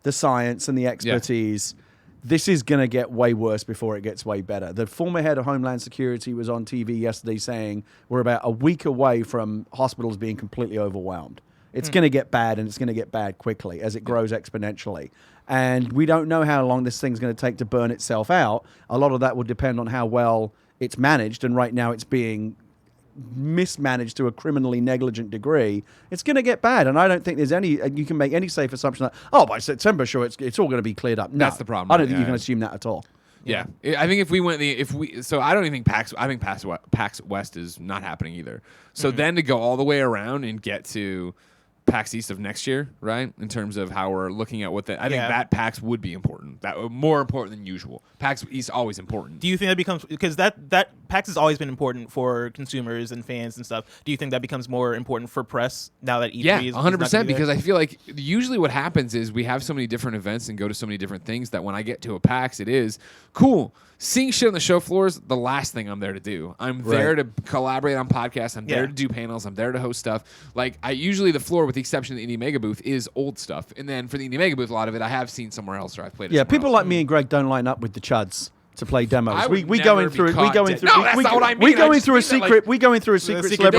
the science and the expertise. This is going to get way worse before it gets way better. The former head of Homeland Security was on TV yesterday saying we're about a week away from hospitals being completely overwhelmed. It's going to get bad, and it's going to get bad quickly as it grows exponentially. And we don't know how long this thing's going to take to burn itself out. A lot of that will depend on how well it's managed, and right now it's being mismanaged to a criminally negligent degree. It's going to get bad, and I don't think there's any you can make any safe assumption that by September, sure, it's all going to be cleared up. No,
that's the problem.
I don't think you can assume that at all.
Yeah, I think so I don't even think PAX West is not happening either. So then to go all the way around and get to PAX East of next year, right? In terms of how we're looking at I think that PAX would be important. That more important than usual. PAX East always important.
Do you think that becomes, because that PAX has always been important for consumers and fans and stuff. Do you think that becomes more important for press now that E3 is
100%, because I feel like usually what happens is we have so many different events and go to so many different things that when I get to a PAX, it is cool. Seeing shit on the show floor is the last thing I'm there to do. I'm there to collaborate on podcasts. I'm there to do panels. I'm there to host stuff. Like, usually the floor, with the exception of the Indie Mega Booth, is old stuff. And then for the Indie Mega Booth, a lot of it I have seen somewhere else, or I've played it.
Yeah, people like me and Greg don't line up with the chuds to play demos.
We go in through a secret
celebrity
they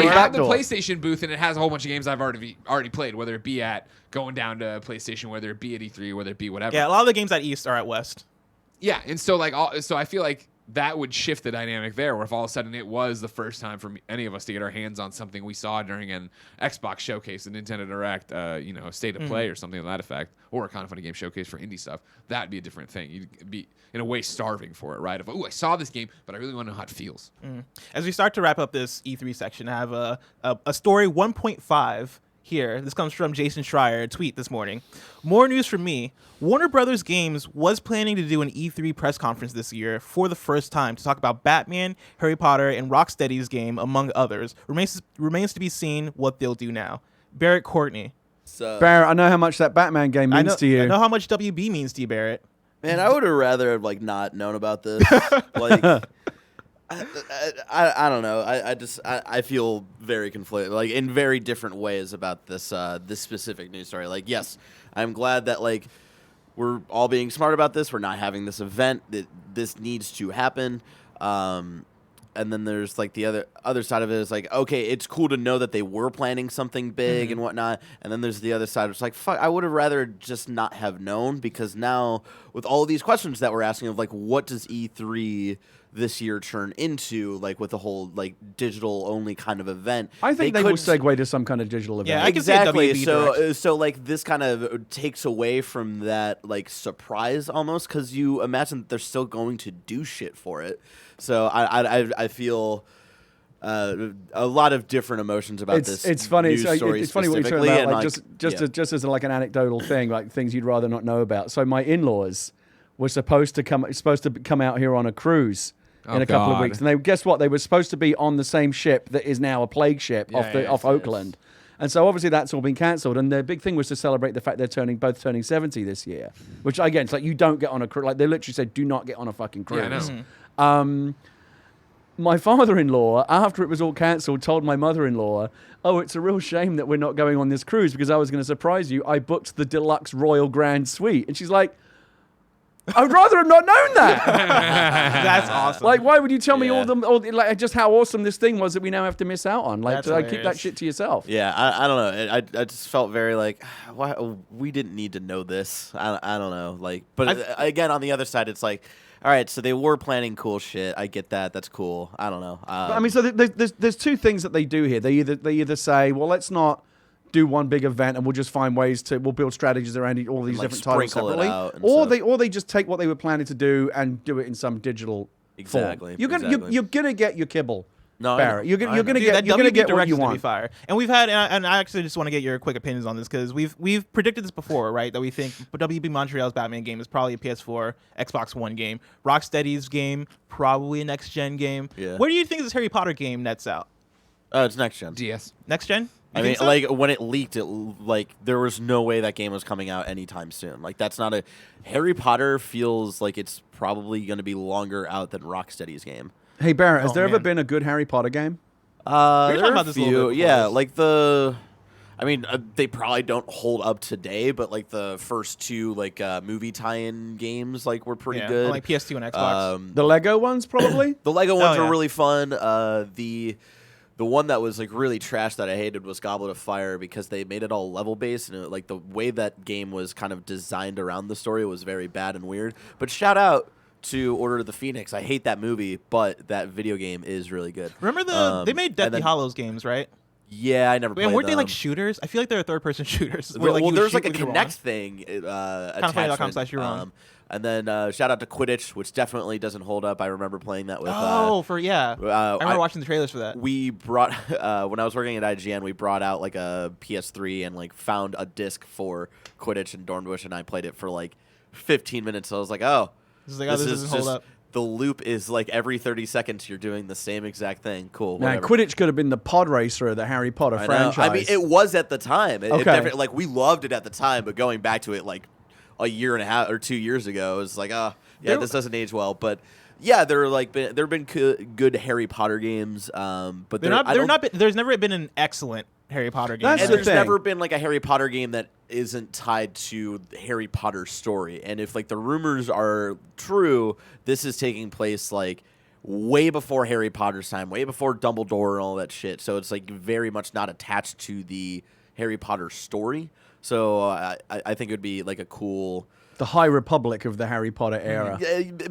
have the
backdoor.
PlayStation booth, and it has a whole bunch of games I've already played, whether it be at going down to PlayStation, whether it be at E3, whether it be whatever.
Yeah, a lot of the games at East are at West.
Yeah, and so so I feel like that would shift the dynamic there, where if all of a sudden it was the first time for any of us to get our hands on something we saw during an Xbox showcase, a Nintendo Direct, a State of Play or something to that effect, or a Kind of Funny Game showcase for indie stuff, that'd be a different thing. You'd be in a way starving for it, right? Of I saw this game, but I really want to know how it feels.
As we start to wrap up this E3 section, I have a story 1.5 here. This comes from Jason Schreier, a tweet this morning. More news from me. Warner Brothers Games was planning to do an E3 press conference this year for the first time to talk about Batman, Harry Potter, and Rocksteady's game, among others. Remains to be seen what they'll do now. Barrett Courtney.
Barrett, I know how much that Batman game means to you.
I know how much WB means to you, Barrett.
Man, I would have rather have not known about this. I don't know. I feel very conflicted, in very different ways about this specific news story. Yes, I'm glad that we're all being smart about this. We're not having this event. This needs to happen. And then there's the other side of it is okay, it's cool to know that they were planning something big and whatnot. And then there's the other side. It's fuck, I would have rather just not have known, because now with all of these questions that we're asking of what does E3 this year turn into, with the whole digital only kind of event.
I think they will segue to some kind of digital event.
Yeah, I can see a
exactly.
WB
So this kind of takes away from that surprise almost, because you imagine that they're still going to do shit for it. So I feel a lot of different emotions about this.
It's funny.
News story
It's funny what you're talking about.
and,
Just as an anecdotal thing, things you'd rather not know about. So my in-laws were supposed to come out here on a cruise in a couple of weeks, and guess what? They were supposed to be on the same ship that is now a plague ship off Oakland. And so obviously that's all been cancelled. And their big thing was to celebrate the fact they're both turning 70 this year. Which again, it's you don't get on a cruise. They literally said, do not get on a fucking cruise.
Yeah, I know.
My father-in-law, after it was all cancelled, told my mother-in-law, "Oh, it's a real shame that we're not going on this cruise, because I was going to surprise you. I booked the deluxe Royal Grand Suite." And she's like, I would rather have not known that.
That's awesome.
Why would you tell me just how awesome this thing was that we now have to miss out on?
That's
keep that
hilarious.
shit to yourself.
Yeah, I don't know. I just felt very why we didn't need to know this. I don't know. But again, on the other side, it's all right, so they were planning cool shit. I get that. That's cool. I don't know.
So there's two things that they do here. They either say, well, let's not do one big event and we'll just find ways we'll build strategies around all these different titles separately, or they just take what they were planning to do and do it in some digital form. You're gonna get your kibble.
No,
Barrett. You're gonna
Dude,
get what you want.
Fire. And we've had, and I actually just want to get your quick opinions on this, because we've predicted this before, right? That we think WB Montreal's Batman game is probably a PS4, Xbox One game. Rocksteady's game, probably a next gen game.
Yeah.
Where do you think this Harry Potter game nets out?
It's next gen.
DS.
Next gen?
I mean, when it leaked, there was no way that game was coming out anytime soon. That's not a Harry Potter feels like it's probably going to be longer out than Rocksteady's game.
Hey Barrett, has there ever been a good Harry Potter game?
We were talking about this a little bit before.
They probably don't hold up today, but the first two movie tie-in games were pretty good.
On PS2 and Xbox.
The Lego ones, probably.
The Lego ones
yeah.
were really fun. The one that was really trash that I hated was Goblet of Fire, because they made it all level based, and the way that game was kind of designed around the story was very bad and weird. But shout out to Order of the Phoenix. I hate that movie, but that video game is really good.
Remember they made Deathly Hallows games, right?
Yeah, I never played
weren't
them.
they shooters? I feel like they're third-person shooters.
There's a Kinect thing attachment.
Kindoffunny.com/you're wrong.
And then shout out to Quidditch, which definitely doesn't hold up. I remember playing that with.
I remember watching the trailers for that.
We brought when I was working at IGN, we brought out a PS3 and found a disc for Quidditch in Dornbush, and I played it for 15 minutes. So I was like, oh.
This doesn't hold up.
The loop is every 30 seconds you're doing the same exact thing. Cool.
Now, Quidditch could have been the pod racer of the Harry Potter franchise.
I mean, it was at the time. We loved it at the time, but going back to it a year and a half or 2 years ago, it was this doesn't age well. But yeah, there have been good Harry Potter games, but
there's never been an excellent Harry Potter game.
That's
and
the
there's
thing.
never been a Harry Potter game that isn't tied to Harry Potter's story. And if the rumors are true, this is taking place way before Harry Potter's time, way before Dumbledore and all that shit. So it's very much not attached to the Harry Potter story. So I think it would be a cool
The High Republic of the Harry Potter era.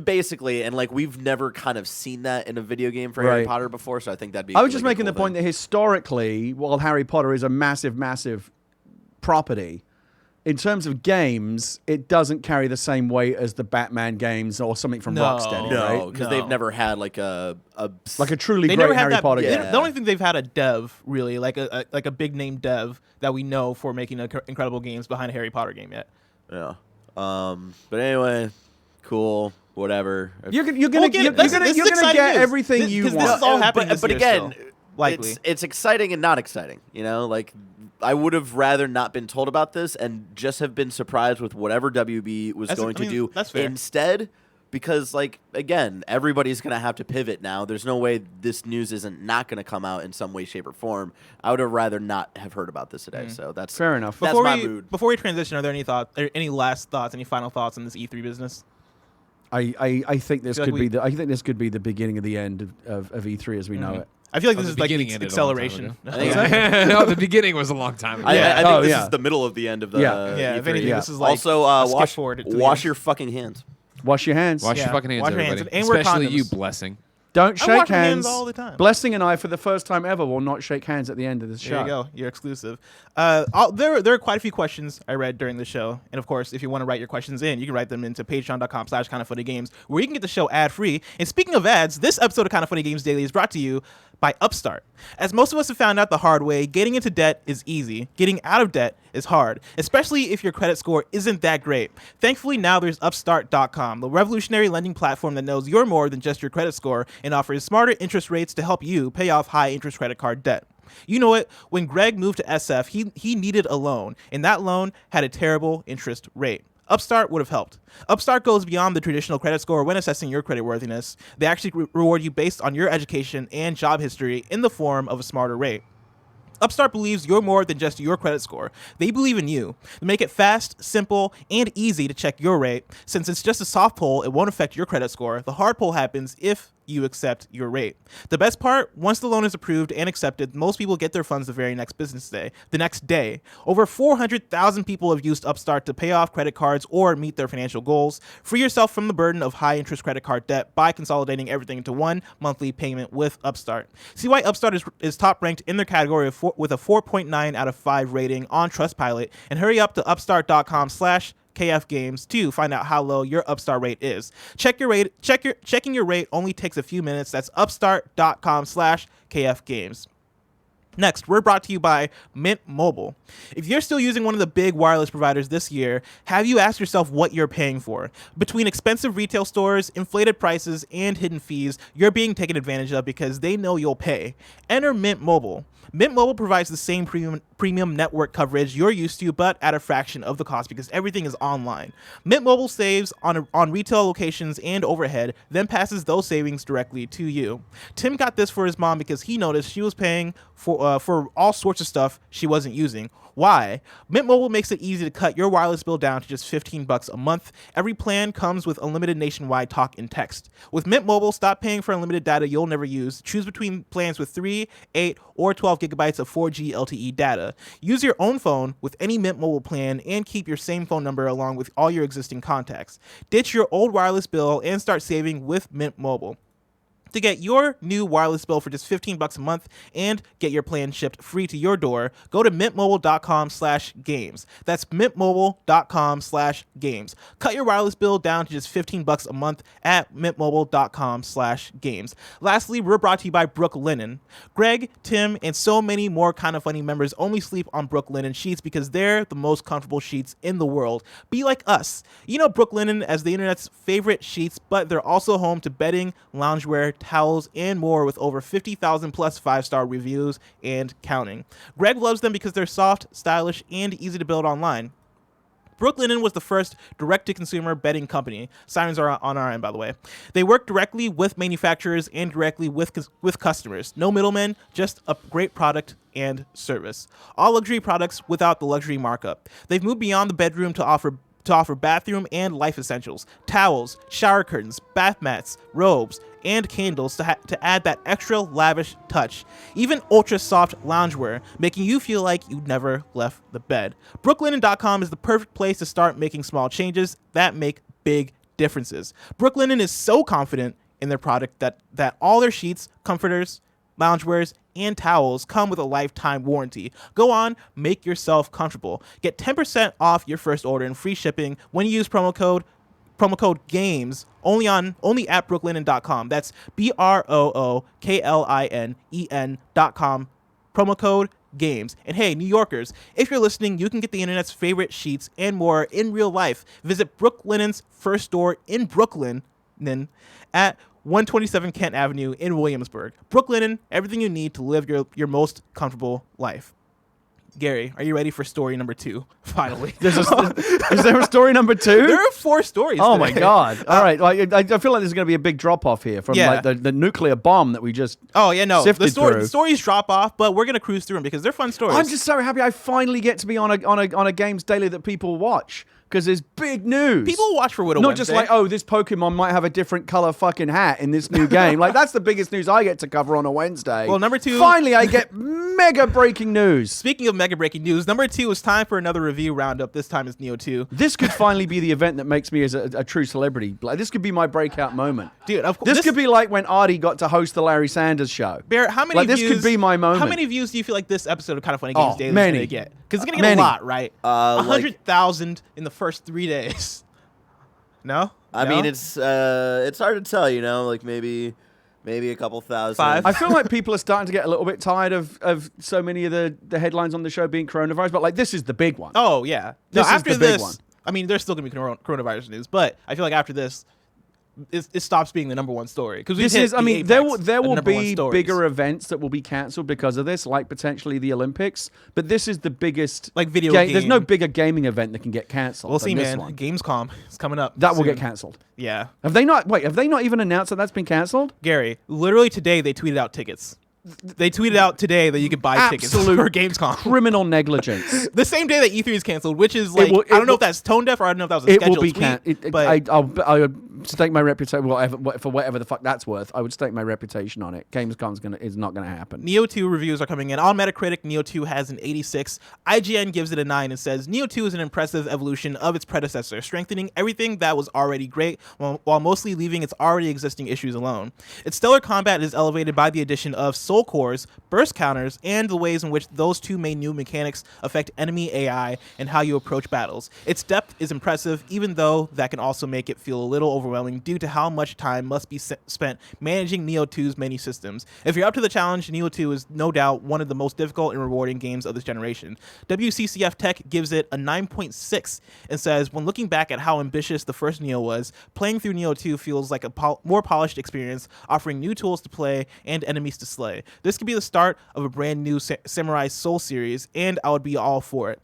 Basically, and like we've never kind of seen that in a video game for Harry
Right.
Potter before, so I think that'd be.
I was
really
just
good
making the
cool
point
thing.
that historically, while Harry Potter is a massive, massive property, in terms of games, it doesn't carry the same weight as the Batman games or something from
No.
Rocksteady,
No,
right?
because
No.
they've never had like a
Like a truly
They
great
never had
Harry
that.
Potter
they-
game.
Yeah.
The only thing they've had a dev really, like a big name dev that we know for making incredible games behind a Harry Potter game yet.
Yeah. But anyway, cool. Whatever.
You're
We'll
gonna
get it.
you're
This
gonna
is
you're gonna
exciting
get
news.
everything
This-
you
'cause
want.
this is all happening
but,
this
but
year
again,
still, likely.
it's exciting and not exciting. You know, like I would have rather not been told about this and just have been surprised with whatever WB was going to do
that's fair.
instead. Because, like, again, everybody's going to have to pivot now. There's no way this news isn't not going to come out in some way, shape, or form. I would have rather not have heard about this today. So that's
Fair enough.
That's
Before
my
we
mood.
before we transition, are there any last thoughts, any final thoughts on this E3 business?
I think this
feel
could
like
be the I think this could be the beginning of the end of E3 as we know it.
I feel like
Oh,
this
the
is like
beginning
the
ended a long time
acceleration.
ago. No, the beginning was a long time ago.
I
Yeah.
think
Oh,
this
yeah.
is the middle of the end of the
Yeah.
Yeah, if
E3.
anything,
Yeah.
this is like
Also,
a skip
wash
forward to the
wash
end.
your fucking hands.
Wash your hands.
Wash
Yeah.
your fucking hands,
Wash your hands.
everybody.
And wear
Especially you,
condoms.
Blessing.
Don't
I
shake
wash my hands
hands
all the time.
Blessing and I, for the first time ever, will not shake hands at the end of this
There
show.
you go. You're exclusive. There are quite a few questions I read during the show. And of course, if you want to write your questions in, you can write them into patreon.com/kindoffunnygames, where you can get the show ad-free. And speaking of ads, this episode of Kind of Funny Games Daily is brought to you by Upstart. As most of us have found out the hard way, getting into debt is easy. Getting out of debt is hard, especially if your credit score isn't that great. Thankfully, now there's Upstart.com, the revolutionary lending platform that knows you're more than just your credit score and offers smarter interest rates to help you pay off high-interest credit card debt. You know it, when Greg moved to SF, he needed a loan, and that loan had a terrible interest rate. Upstart would have helped. Upstart goes beyond the traditional credit score when assessing your creditworthiness. They actually reward you based on your education and job history in the form of a smarter rate. Upstart believes you're more than just your credit score. They believe in you. They make it fast, simple, and easy to check your rate. Since it's just a soft pull, it won't affect your credit score. The hard pull happens if you accept your rate. The best part, once the loan is approved and accepted, most people get their funds the very next business day. The next day. Over 400,000 people have used Upstart to pay off credit cards or meet their financial goals. Free yourself from the burden of high-interest credit card debt by consolidating everything into one monthly payment with Upstart. See why Upstart is top-ranked in their category with a 4.9 out of 5 rating on Trustpilot, and hurry up to upstart.com/KF Games to find out how low your Upstart rate is. Checking your rate only takes a few minutes. That's upstart.com/KF Games. Next, we're brought to you by Mint Mobile. If you're still using one of the big wireless providers this year, have you asked yourself what you're paying for? Between expensive retail stores, inflated prices, and hidden fees, you're being taken advantage of because they know you'll pay. Enter Mint Mobile. Mint Mobile provides the same premium network coverage you're used to, but at a fraction of the cost because everything is online. Mint Mobile saves on retail locations and overhead, then passes those savings directly to you. Tim got this for his mom because he noticed she was paying for all sorts of stuff she wasn't using. Why? Mint Mobile makes it easy to cut your wireless bill down to just $15 a month. Every plan comes with unlimited nationwide talk and text. With Mint Mobile, stop paying for unlimited data you'll never use. Choose between plans with 3, 8, or 12 gigabytes of 4G LTE data. Use your own phone with any Mint Mobile plan and keep your same phone number along with all your existing contacts. Ditch your old wireless bill and start saving with Mint Mobile. To get your new wireless bill for just $15 a month and get your plan shipped free to your door, go to mintmobile.com/games. That's mintmobile.com/games. Cut your wireless bill down to just $15 a month at mintmobile.com/games. Lastly, we're brought to you by Brooklinen. Greg, Tim, and so many more Kind of Funny members only sleep on Brooklinen sheets because they're the most comfortable sheets in the world. Be like us. You know Brooklinen as the internet's favorite sheets, but they're also home to bedding, loungewear, towels, and more with over 50,000 plus 5-star reviews and counting. Greg loves them because they're soft, stylish, and easy to build online. Brooklinen was the first direct-to-consumer bedding company. Sirens are on our end, by the way. They work directly with manufacturers and directly with customers. No middlemen, just a great product and service. All luxury products without the luxury markup. They've moved beyond the bedroom to offer bathroom and life essentials, towels, shower curtains, bath mats, robes, and candles to add that extra lavish touch. Even ultra soft loungewear, making you feel like you never left the bed. Brooklinen.com is the perfect place to start making small changes that make big differences. Brooklinen is so confident in their product that all their sheets, comforters, loungewears, and towels come with a lifetime warranty. Go on, make yourself comfortable. Get 10% off your first order and free shipping when you use promo code GAMES only at brooklinen.com. That's BROOKLINEN.com. Promo code GAMES. And hey, New Yorkers, if you're listening, you can get the internet's favorite sheets and more in real life. Visit Brooklinen's first store in Brooklyn at 127 Kent Avenue in Williamsburg. Brooklinen, everything you need to live your most comfortable life. Gary, are you ready for story number 2? Finally.
Is there a story number 2?
There are 4 stories
Oh,
today.
my God. All right. Like, I feel like there's going to be a big drop-off here from like the nuclear bomb that we just sifted through.
The stories drop off, but we're going to cruise through them because they're fun stories.
I'm just so happy I finally get to be on a Games Daily that people watch. Because there's big news.
People watch for Widow
Not
Wednesday.
just like, oh, this Pokemon might have a different color fucking hat in this new game. Like, that's the biggest news I get to cover on a Wednesday.
Well, number 2.
Finally, I get mega breaking news.
Speaking of mega breaking news, number 2 is time for another review roundup. This time it's Nioh 2.
This could finally be the event that makes me as a true celebrity. Like, this could be my breakout moment.
Dude, of course.
This could be like when Artie got to host the Larry Sanders show.
Barrett, how many views?
This could be my moment.
How many views do you feel like this episode of Kind of Funny Games Daily is
many.
going to get? Because it's going to get a lot, right? 100,000 in the first 3 days. No?
I mean, it's hard to tell, like maybe a couple thousand.
5.
I feel like people are starting to get a little bit tired of so many of the headlines on the show being coronavirus, but like this is the big one.
Oh, yeah.
This is
after
the big
this,
one.
I mean, there's still going to be coronavirus news, but I feel like after this, it stops being the number one story. Because
there will be bigger events that will be cancelled because of this, like potentially the Olympics. But this is the biggest,
like video game.
There's no bigger gaming event that can get cancelled.
We'll see,
this
man.
one.
Gamescom is coming up.
That will
soon.
get cancelled.
Yeah.
Have they not even announced that that's been cancelled?
Gary, literally today they tweeted out tickets. They tweeted out today that you could buy tickets for Gamescom.
Criminal negligence.
The same day that E3 is canceled, which is like, I don't know if that's tone deaf or I don't know if that was a scheduled tweet.
I would stake my reputation, for whatever the fuck that's worth, I would stake my reputation on it. Gamescom is not going to happen.
Nioh 2 reviews are coming in. On Metacritic, Nioh 2 has an 86. IGN gives it a 9 and says, Nioh 2 is an impressive evolution of its predecessor, strengthening everything that was already great while mostly leaving its already existing issues alone. Its stellar combat is elevated by the addition of soul cores, burst counters, and the ways in which those 2 main new mechanics affect enemy AI and how you approach battles. Its depth is impressive, even though that can also make it feel a little overwhelming due to how much time must be spent managing Nioh 2's many systems. If you're up to the challenge, Nioh 2 is no doubt one of the most difficult and rewarding games of this generation. WCCF Tech gives it a 9.6 and says, when looking back at how ambitious the first Nioh was, playing through Nioh 2 feels like a more polished experience, offering new tools to play and enemies to slay. This could be the start of a brand new Samurai Soul series, and I would be all for it.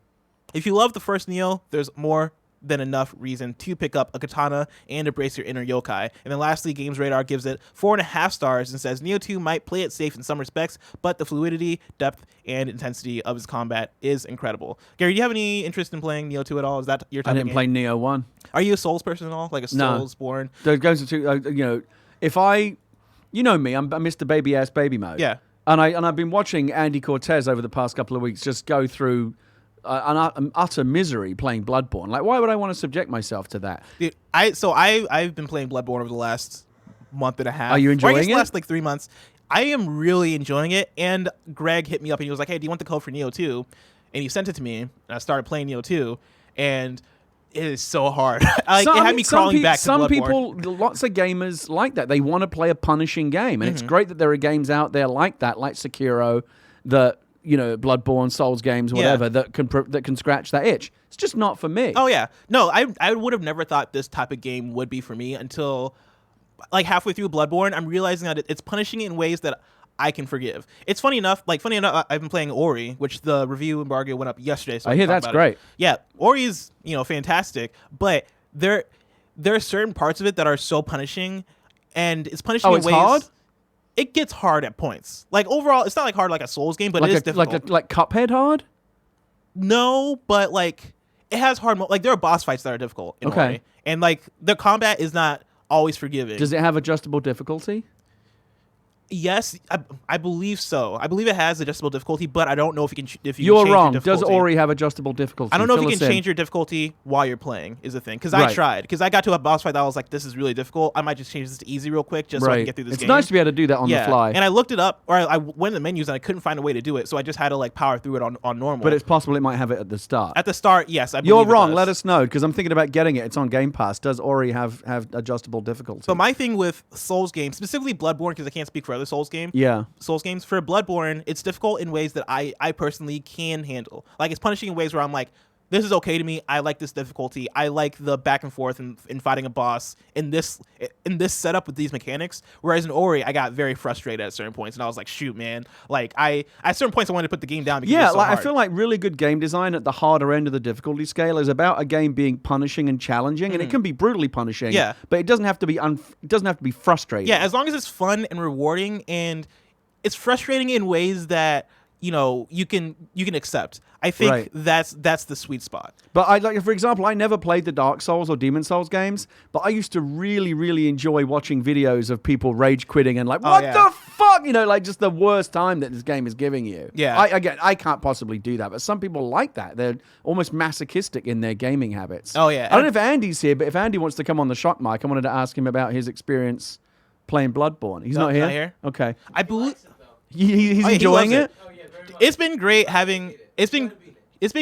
If you love the first Nioh, there's more than enough reason to pick up a katana and embrace your inner yokai. And then lastly, Games Radar gives it 4.5 stars and says Nioh 2 might play it safe in some respects, but the fluidity, depth, and intensity of its combat is incredible. Gary, do you have any interest in playing Nioh 2 at all? Is that your type
I
of
didn't
game?
play Nioh 1.
Are you a Souls person at all? Like a Soulsborne?
No. It goes to, if I, you know me, I'm Mr. Baby-ass baby mode.
Yeah.
And I've been watching Andy Cortez over the past couple of weeks just go through an utter misery playing Bloodborne. Like, why would I want to subject myself to that?
Dude, I've been playing Bloodborne over the last month and a half.
Are you enjoying
or I guess
it?
Last 3 months. I am really enjoying it. And Greg hit me up and he was like, "Hey, do you want the code for Nioh 2?" And he sent it to me. And I started playing Nioh 2, and it is so hard. It had me crawling back to Bloodborne.
Some people, lots of gamers like that. They want to play a punishing game, and it's great that there are games out there like that, like Sekiro, that Bloodborne, Souls games, whatever, that can scratch that itch. It's just not for me.
Oh yeah, no, I would have never thought this type of game would be for me until like halfway through Bloodborne. I'm realizing that it's punishing in ways that I can forgive. It's funny enough, I've been playing Ori, which the review embargo went up yesterday. So
I hear that's great.
Yeah, Ori's fantastic, but there are certain parts of it that are so punishing, and it's punishing in
it's
ways.
Hard?
It gets hard at points. Like overall, it's not like hard like a Souls game, but
like
it is difficult.
Like Cuphead hard?
No, but like it has hard. Like there are boss fights that are difficult in Ori, and like the combat is not always forgiving.
Does it have adjustable difficulty?
Yes, I believe so. I believe it has adjustable difficulty, but I don't know if you can. If you
You're
can change
wrong.
Your
Does
difficulty.
Ori have adjustable difficulty?
I don't know if
Fill
you
us
can
in.
change your difficulty while you're playing. Is the thing because I
Right.
tried because I got to a boss fight that I was like, this is really difficult. I might just change this to easy real quick just so I can get through this
It's
game.
nice to be able to do that on the fly.
And I looked it up, or I went to the menus and I couldn't find a way to do it, so I just had to like power through it on normal.
But it's possible it might have it at the start.
at the start, yes, I believe
You're
it
wrong.
does.
Let us know because I'm thinking about getting it. It's on Game Pass. Does Ori have adjustable difficulty?
So my thing with Souls games, specifically Bloodborne, because I can't speak for other Souls games.
Yeah.
Souls games for Bloodborne, it's difficult in ways that I personally can handle. Like it's punishing in ways where I'm like, this is okay to me. I like this difficulty. I like the back and forth in fighting a boss in this setup with these mechanics. Whereas in Ori, I got very frustrated at certain points, and I was like, shoot, man. Like at certain points, I wanted to put the game down because
Yeah,
it's so
like
hard.
I feel like really good game design at the harder end of the difficulty scale is about a game being punishing and challenging, and it can be brutally punishing.
Yeah.
But it doesn't have to be it doesn't have to be frustrating.
Yeah, as long as it's fun and rewarding, and it's frustrating in ways that you can accept. I think
Right.
that's the sweet spot.
But for example, I never played the Dark Souls or Demon Souls games, but I used to really, really enjoy watching videos of people rage quitting and like, what
yeah.
the fuck? Like just the worst time that this game is giving you.
Yeah.
I can't possibly do that, but some people like that. They're almost masochistic in their gaming habits.
Oh, yeah.
I don't know if Andy's here, but if Andy wants to come on the shock mic, I wanted to ask him about his experience playing Bloodborne. He's not here?
Not here.
Okay.
I believe
He's
he
enjoying
loves
it?
it's been great having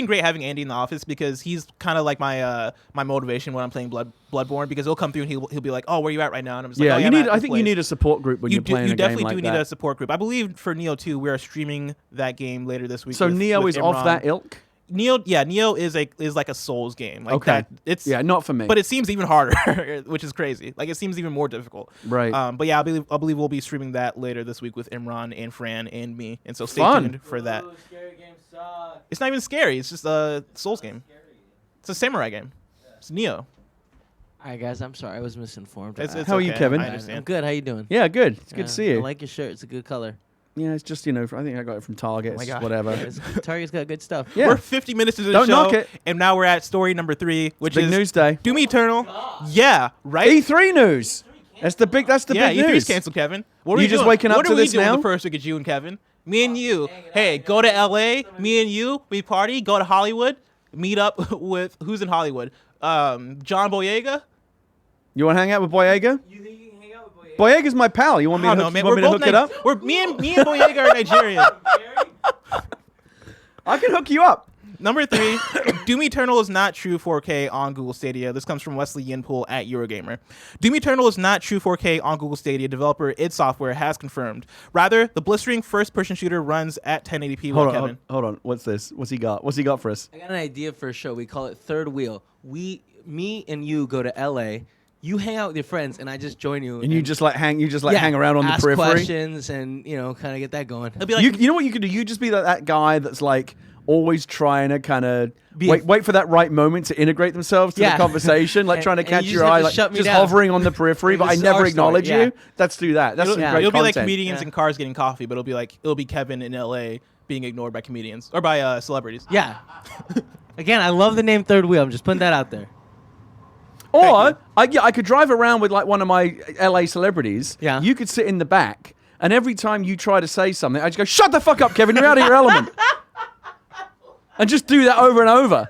great having Andy in the office because he's kind of like my motivation when I'm playing Bloodborne because he'll come through and he'll be like, oh, where you at right now? And I'm just like,
Yeah,
oh,
you
I'm
need.
at
I
this
think
place.
you need a support group when you're playing
you
a game
definitely
like
do need
that.
a support group. I believe for Nioh 2, we are streaming that game later this week.
So
with
Nioh is off
Imran.
that ilk?
Nioh is like a Souls game. Like
Okay.
It's
Not for me.
But it seems even harder, which is crazy. Like it seems even more difficult.
Right.
But yeah, I believe we'll be streaming that later this week with Imran and Fran and me. And so stay
Fun.
tuned for that.
Scary game sucks.
It's not even scary. It's just a Souls game. It's a samurai game. It's Nioh.
All right, guys. I'm sorry. I was misinformed.
It's
How are you,
okay.
Kevin?
I
I'm
understand.
good. How you doing?
Yeah, good. It's good to see you.
I like your shirt. It's a good color.
Yeah, it's just, I think I got it from Target.
Oh my
It's
God.
whatever.
Target's got good stuff.
Yeah.
We're 50 minutes into the
Don't
show,
knock it.
and now we're at story number 3, which
Big
is
news day.
Doom Eternal. Yeah, right.
E3 news. That's the big
E3's
news.
canceled, Kevin. What are
You
we
just
doing?
waking up
what
to
are we
this
doing
now?
the first week of June, Kevin? Me and you. Hey, go to LA. Me and you. We party. Go to Hollywood. Meet up with who's in Hollywood? John Boyega.
You want to hang out with Boyega?
You think you can hang out with
Boyega's my pal. You want me
I
to
don't know,
hook,
man.
you want me to hook it up?
We're me and Boyega are Nigerian.
I can hook you up.
Number 3, Doom Eternal is not true 4K on Google Stadia. This comes from Wesley Yinpool at Eurogamer. Doom Eternal is not true 4K on Google Stadia. Developer id Software has confirmed. Rather, the blistering first-person shooter runs at 1080p. Kevin.
Hold on. What's this? What's he got? What's he got for us?
I got an idea for a show. We call it Third Wheel. Me and you go to LA. You hang out with your friends, and I just join you.
And you just hang around on the
ask
periphery.
questions and kind of get that going.
It'll be like,
You know what you could do? You just be that guy that's like always trying to kind of wait for that right moment to integrate themselves to the
Yeah.
conversation, like
And-
trying to
and
catch
you
your
just have
eye,
to
like
shut me
just
down.
hovering on the periphery, but I
This is
never
our story,
acknowledge
yeah.
you. Let's do that. That's some
it'll,
great
it'll be like
content.
comedians
Yeah.
in cars getting coffee, but it'll be Kevin in LA being ignored by comedians or by celebrities.
Yeah. Again, I love the name Third Wheel. I'm just putting that out there.
Or I could drive around with like one of my LA celebrities.
Yeah.
You could sit in the back, and every time you try to say something, I just go, "Shut the fuck up, Kevin! You're out of your element." And just do that over and over.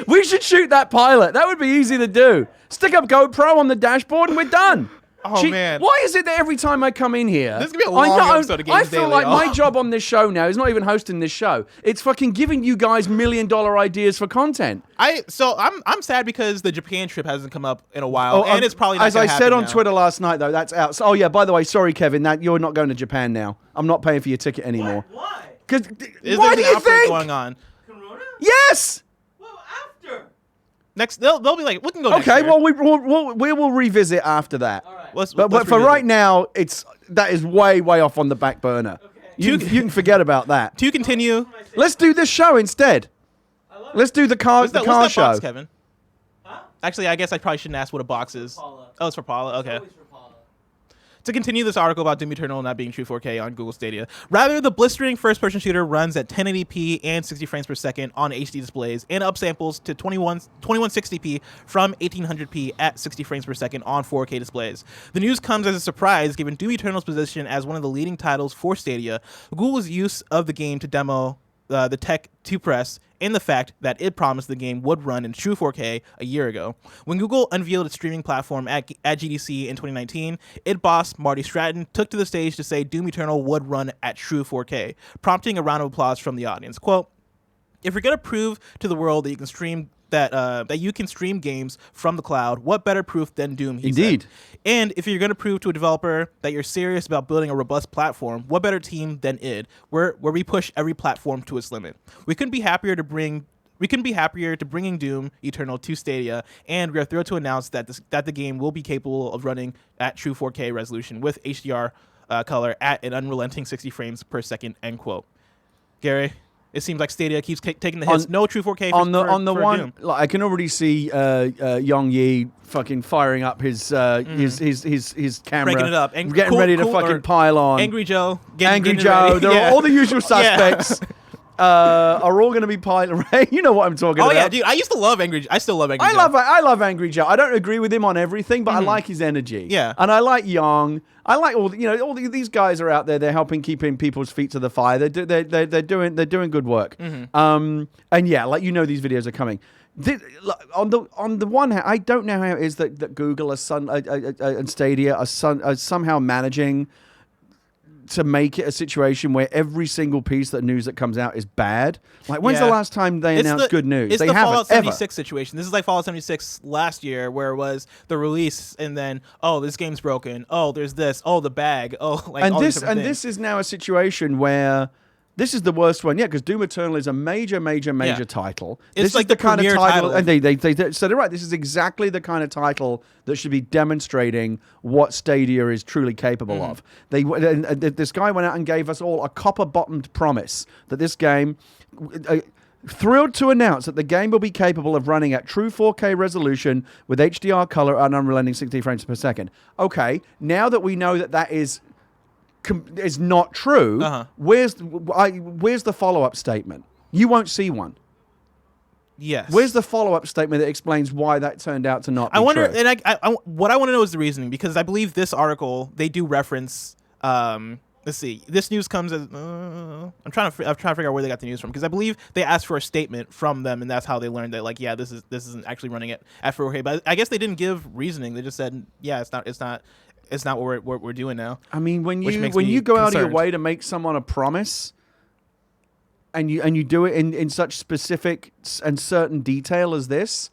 We should shoot that pilot. That would be easy to do. Stick up GoPro on the dashboard, and we're done.
Oh, man.
Why is it that every time I come in here,
This is gonna be a long episode of Games
I feel
Daily,
like
y'all.
my job on this show now is not even hosting this show. It's fucking giving you guys $1 million ideas for content.
I'm sad because the Japan trip hasn't come up in a while, and it's probably not
as I
gonna
said
happen
on
now.
Twitter last night though. That's out. So, by the way, sorry, Kevin, that you're not going to Japan now. I'm not paying for your ticket anymore.
Why?
Because
Is
why
there
do
an
you
outbreak
think?
going on?
Corona?
Yes.
Well, after.
Next, they'll be like, we can go. Next
Okay.
year.
Well, we will revisit after that.
All right.
But
let's
for
revisit.
right now, that is way off on the back burner. You can forget about that.
To continue,
Let's do this show instead. Let's do the car
what's that
car
box,
show.
Kevin?
Huh?
Actually, I guess I probably shouldn't ask what a box is.
Paula.
Oh, it's for Paula. Okay.
Always for Paula.
To continue this article about Doom Eternal not being true 4K on Google Stadia, rather the blistering first-person shooter runs at 1080p and 60 frames per second on HD displays and upsamples to 2160p from 1800p at 60 frames per second on 4K displays. The news comes as a surprise given Doom Eternal's position as one of the leading titles for Stadia, Google's use of the game to demo the tech to press, and the fact that it promised the game would run in true 4K a year ago. When Google unveiled its streaming platform at GDC in 2019, its boss, Marty Stratton, took to the stage to say Doom Eternal would run at true 4K, prompting a round of applause from the audience. Quote, "If you're going to prove to the world that you can stream that you can stream games from the cloud, what better proof than Doom?" He
Indeed.
said. And if you're going to prove to a developer that you're serious about building a robust platform, what better team than id, where we push every platform to its limit. We couldn't be happier to bringing Doom Eternal to Stadia, and we are thrilled to announce that the game will be capable of running at true 4K resolution with HDR color at an unrelenting 60 frames per second. End quote. Gary, it seems like Stadia keeps taking the hits. No true 4K
on the one.
Doom.
Like, I can already see Yong Yi fucking firing up his camera,
Cranking it up, and
getting ready to fucking pile on.
Angry Joe,
Angry
getting
Joe.
ready.
They're
Yeah.
all the usual suspects. Are all going to be piling. You know what I'm talking
Oh
about.
yeah, dude. I used to love Angry. I still love Angry Joe.
I love Angry Joe. I don't agree with him on everything, but I like his energy.
Yeah.
And I like Young. I like these guys are out there. They're helping keeping people's feet to the fire. They're doing good work. And yeah, like these videos are coming. On the one hand, I don't know how it is that Google and Stadia are somehow managing to make it a situation where every single piece of news that comes out is bad. Like, when's the last time they announced good news?
It's
They
the
haven't,
Fallout 76
ever.
situation. This is like Fallout 76 last year, where it was the release, and then this game's broken. Oh, there's this. Oh, the bag. Oh, like
And
all these different things.
this is now a situation where this is the worst one yet, because Doom Eternal is a major title.
It's
this
like
is the
the
kind of
premier
title,
title.
and they said it right. This is exactly the kind of title that should be demonstrating what Stadia is truly capable of. This guy went out and gave us all a copper-bottomed promise that this game. Thrilled to announce that the game will be capable of running at true 4K resolution with HDR color and unrelenting 60 frames per second. Okay, now that we know that is not true, where's the follow-up statement? You won't see one.
Yes.
Where's the follow-up statement that explains why that turned out to not be
I wonder,
true?
and what I want to know is the reasoning, because I believe this article, they do reference. Let's see. This news comes as I'm trying to figure out where they got the news from, because I believe they asked for a statement from them, and that's how they learned that, like, yeah, this isn't actually running it at 4K. But I guess they didn't give reasoning. They just said, yeah, it's not what we're doing now.
I mean, when
makes
you
me
go out of your
concerned.
way to make someone a promise, and you do it in such specific and certain detail as this,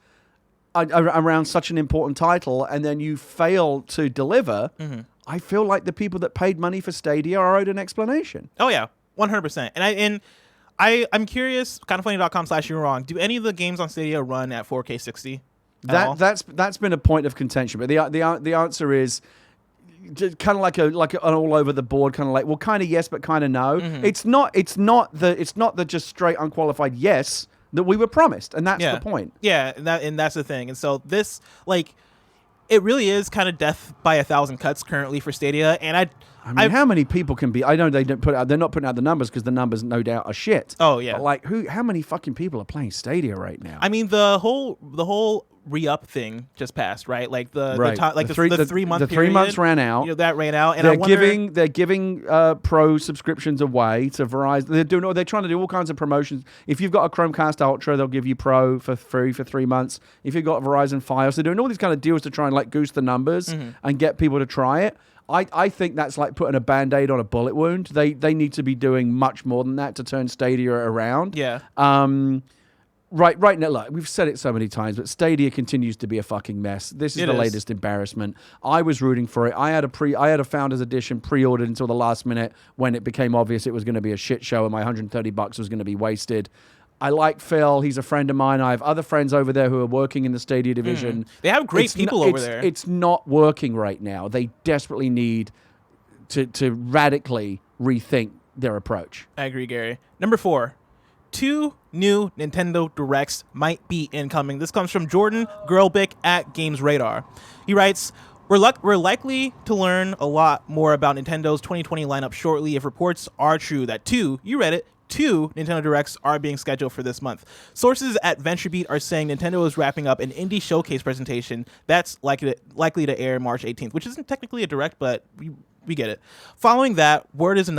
around such an important title, and then you fail to deliver, I feel like the people that paid money for Stadia are owed an explanation.
Oh yeah, 100%. And I'm curious. Kindoffunny.com/you're wrong. Do any of the games on Stadia run at 4K 60?
That's been a point of contention, but the answer is kind of like an all over the board kind of like, well, kind of yes, but kind of no. It's not the just straight unqualified yes that we were promised, and that's the point.
Yeah, and that's the thing. And so this, like, it really is kind of death by 1,000 cuts currently for Stadia. And
I mean, how many people can be? I know they're not putting out the numbers, because the numbers no doubt are shit.
Oh yeah.
But like, how many fucking people are playing Stadia right now?
I mean, the whole re-up thing just passed, right? Like the 3 month
the 3 months ran out.
That ran out, and
they're giving pro subscriptions away to Verizon. They're trying to do all kinds of promotions. If you've got a Chromecast Ultra, they'll give you pro for free for 3 months. If you've got Verizon Fios, they're doing all these kind of deals to try and like goose the numbers and get people to try it. I think that's like putting a Band-Aid on a bullet wound. They need to be doing much more than that to turn Stadia around. Yeah. Right now, look, we've said it so many times, but Stadia continues to be a fucking mess. This is the latest embarrassment. I was rooting for it. I had a Founders Edition pre-ordered until the last minute when it became obvious it was going to be a shit show and my $130 was going to be wasted. I like Phil. He's a friend of mine. I have other friends over there who are working in the Stadia division.
They have great people over there.
It's not working right now. They desperately need to radically rethink their approach.
I agree, Gary. Number 4. 2 new Nintendo Directs might be incoming. This comes from Jordan Gerlbick at Games Radar. He writes, We're likely to learn a lot more about Nintendo's 2020 lineup shortly if reports are true that two Nintendo Directs are being scheduled for this month. Sources at VentureBeat are saying Nintendo is wrapping up an indie showcase presentation that's likely to air March 18th, which isn't technically a Direct, but we get it. Following that, word is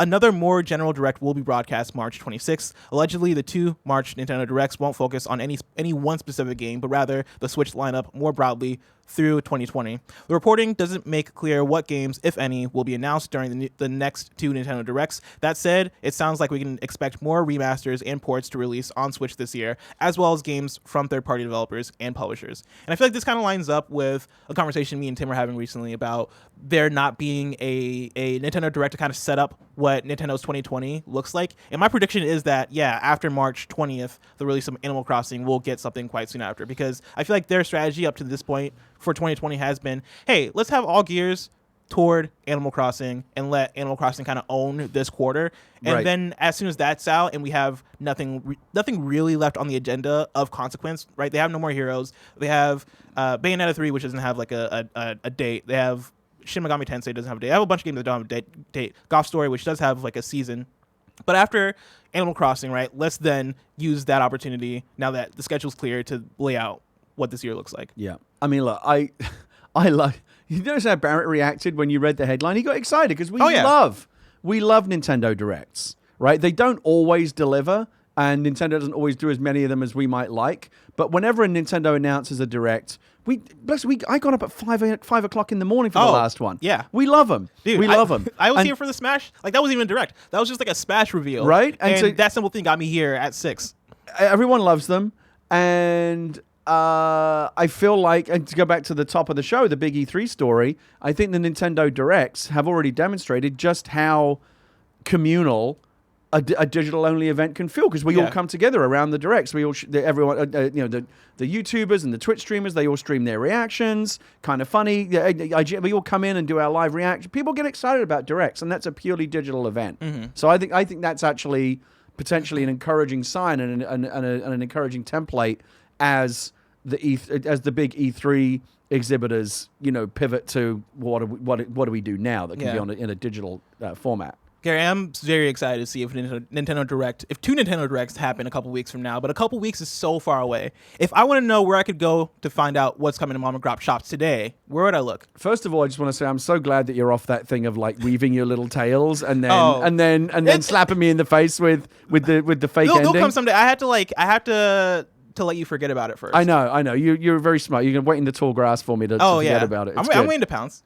another more general Direct will be broadcast March 26th. Allegedly, the 2 March Nintendo Directs won't focus on any one specific game, but rather the Switch lineup more broadly through 2020. The reporting doesn't make clear what games, if any, will be announced during the next 2 Nintendo Directs. That said, it sounds like we can expect more remasters and ports to release on Switch this year, as well as games from third-party developers and publishers. And I feel like this kind of lines up with a conversation me and Tim were having recently about there not being a Nintendo Direct to kind of set up what Nintendo's 2020 looks like. And my prediction is that, after March 20th, the release of Animal Crossing will get something quite soon after, because I feel like their strategy up to this point for 2020 has been, hey, let's have all gears toward Animal Crossing and let Animal Crossing kind of own this quarter. And then as soon as that's out and we have nothing really left on the agenda of consequence, right? They have No More Heroes. They have Bayonetta 3, which doesn't have like a date. They have Shin Megami Tensei, doesn't have a date. I have a bunch of games that don't have a date. Golf Story, which does have like a season. But after Animal Crossing, right, let's then use that opportunity, now that the schedule's clear, to lay out what this year looks like.
Yeah. I mean, look, I like, you notice how Barrett reacted when you read the headline? He got excited because we love Nintendo Directs, right? They don't always deliver, and Nintendo doesn't always do as many of them as we might like. But whenever a Nintendo announces a Direct, I got up at 5 o'clock in the morning for the last one.
Yeah.
We love them.
Dude,
we love them.
I was here for the Smash. Like, that wasn't even a Direct. That was just like a Smash reveal.
Right.
And
so,
that simple thing got me here at 6.
Everyone loves them. And I feel like, and to go back to the top of the show, the big E3 story, I think the Nintendo Directs have already demonstrated just how communal a digital-only event can feel, because we all come together around the Directs. We all, everyone, the YouTubers and the Twitch streamers, they all stream their reactions. Kind of funny. We all come in and do our live reaction. People get excited about Directs, and that's a purely digital event. Mm-hmm. So I think that's actually potentially an encouraging sign and an encouraging template as the big E3 exhibitors, pivot to what do we do now that can be in a digital format.
Gary, I'm very excited to see if Nintendo Direct, if 2 Nintendo Directs happen a couple weeks from now, but a couple weeks is so far away. If I want to know where I could go to find out what's coming to Mom and Grop shops today, where would I look?
First of all, I just want to say I'm so glad that you're off that thing of like weaving your little tails and then slapping me in the face with the fake ending.
They'll come someday. I have to let you forget about it first.
I know. You're very smart. You're wait in the tall grass for me to forget about it.
I'm waiting to pounce.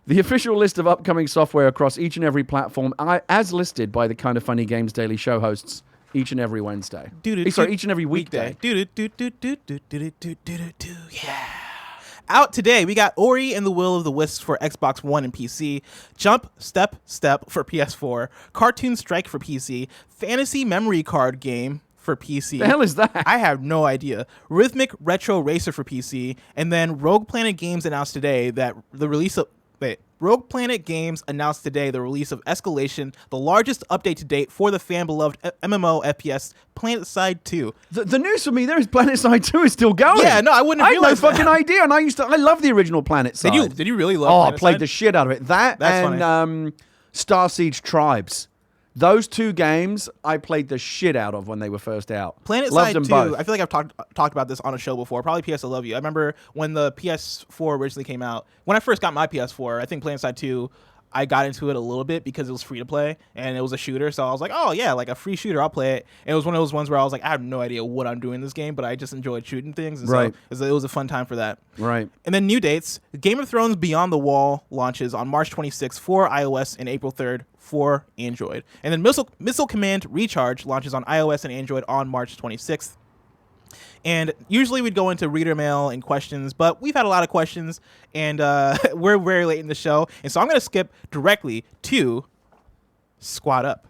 The official list of upcoming software across each and every platform, as listed by the Kind of Funny Games Daily Show hosts each and every Wednesday. Each and every weekday.
Yeah. Out today, we got Ori and the Will of the Wisps for Xbox One and PC, Jump Step for PS4, Cartoon Strike for PC, Fantasy Memory Card Game for PC.
The hell is that?
I have no idea. Rhythmic Retro Racer for PC, and then Rogue Planet Games announced today the release of Escalation, the largest update to date for the fan-beloved MMO FPS PlanetSide 2.
The news for me there is PlanetSide 2 is still going.
Yeah, no, I wouldn't have realized
I had no fucking idea, and I love the original PlanetSide.
Did you really love PlanetSide?
I played the shit out of it. That's funny. Star Siege Tribes. Those 2 games I played the shit out of when they were first out.
PlanetSide 2, both. I feel like I've talked about this on a show before. Probably PS I Love You. I remember when the PS4 originally came out. When I first got my PS4, I think PlanetSide 2, I got into it a little bit because it was free to play and it was a shooter. So I was like, oh yeah, like a free shooter, I'll play it. And it was one of those ones where I was like, I have no idea what I'm doing in this game, but I just enjoyed shooting things. And
right.
So it was a fun time for that.
Right.
And then new dates. Game of Thrones Beyond the Wall launches on March 26th for iOS and April 3rd for Android. And then Missile Command Recharge launches on iOS and Android on March 26th. And usually we'd go into reader mail and questions, but we've had a lot of questions, and we're very late in the show. And so I'm going to skip directly to Squad Up.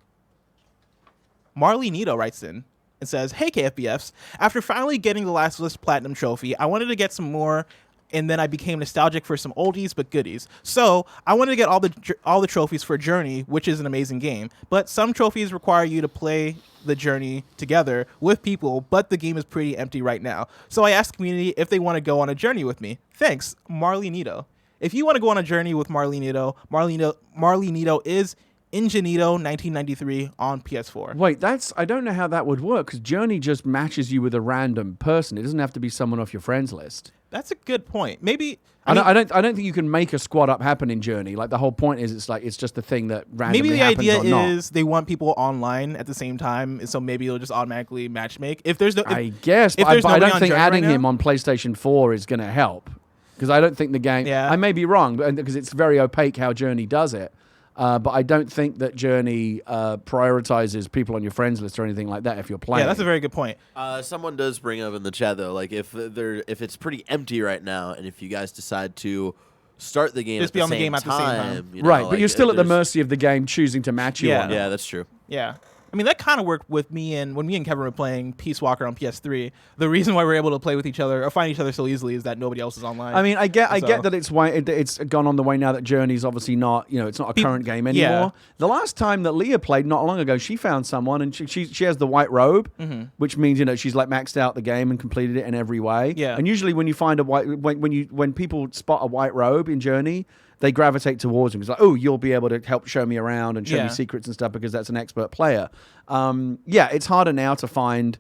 MarleyNito writes in and says, hey, KFBFs, after finally getting the Last of Us Platinum Trophy, I wanted to get some more and then I became nostalgic for some oldies but goodies. So I wanted to get all the trophies for Journey, which is an amazing game. But some trophies require you to play the Journey together with people, but the game is pretty empty right now. So I asked the community if they want to go on a journey with me. Thanks, MarleyNito. If you want to go on a journey with MarleyNito, MarleyNito is Ingenito 1993 on PS4.
Wait, I don't know how that would work, because Journey just matches you with a random person. It doesn't have to be someone off your friends list.
That's a good point. Maybe
I don't think you can make a squad up happen in Journey. Like, the whole point is it's just a thing that randomly
maybe the
happens
idea
or not.
is they want people online at the same time, so maybe it'll just automatically matchmake. If there's no,
I guess,
if
but
there's
I
nobody
don't
on
think
Journey
adding
right
him
now-
on PlayStation 4 is going to help, because I don't think the game.
Yeah.
I may be wrong, because it's very opaque how Journey does it. But I don't think that Journey prioritizes people on your friends list or anything like that if you're playing.
Yeah, that's a very good point.
Someone does bring up in the chat though, like if it's pretty empty right now, and if you guys decide to start the game
Just
at
be
the
on the
same
game at the same time.
you know,
right, but
like,
you're still at the
there's-
mercy of the game choosing to match you
Yeah.
on it.
Yeah, that's true.
Yeah. I mean, that kind of worked with me when me and Kevin were playing Peace Walker on PS3. The reason why we're able to play with each other or find each other so easily is that nobody else is online.
I mean, I get
So-
that it's gone on the way now that Journey's obviously not, it's not a current game anymore.
Yeah.
The last time that Leah played not long ago, she found someone, and she has the white robe, which means she's like maxed out the game and completed it in every way.
Yeah.
And usually when you find when people spot a white robe in Journey, they gravitate towards him. It's like, oh, you'll be able to help show me around and show
Yeah.
me secrets and stuff because that's an expert player. It's harder now to find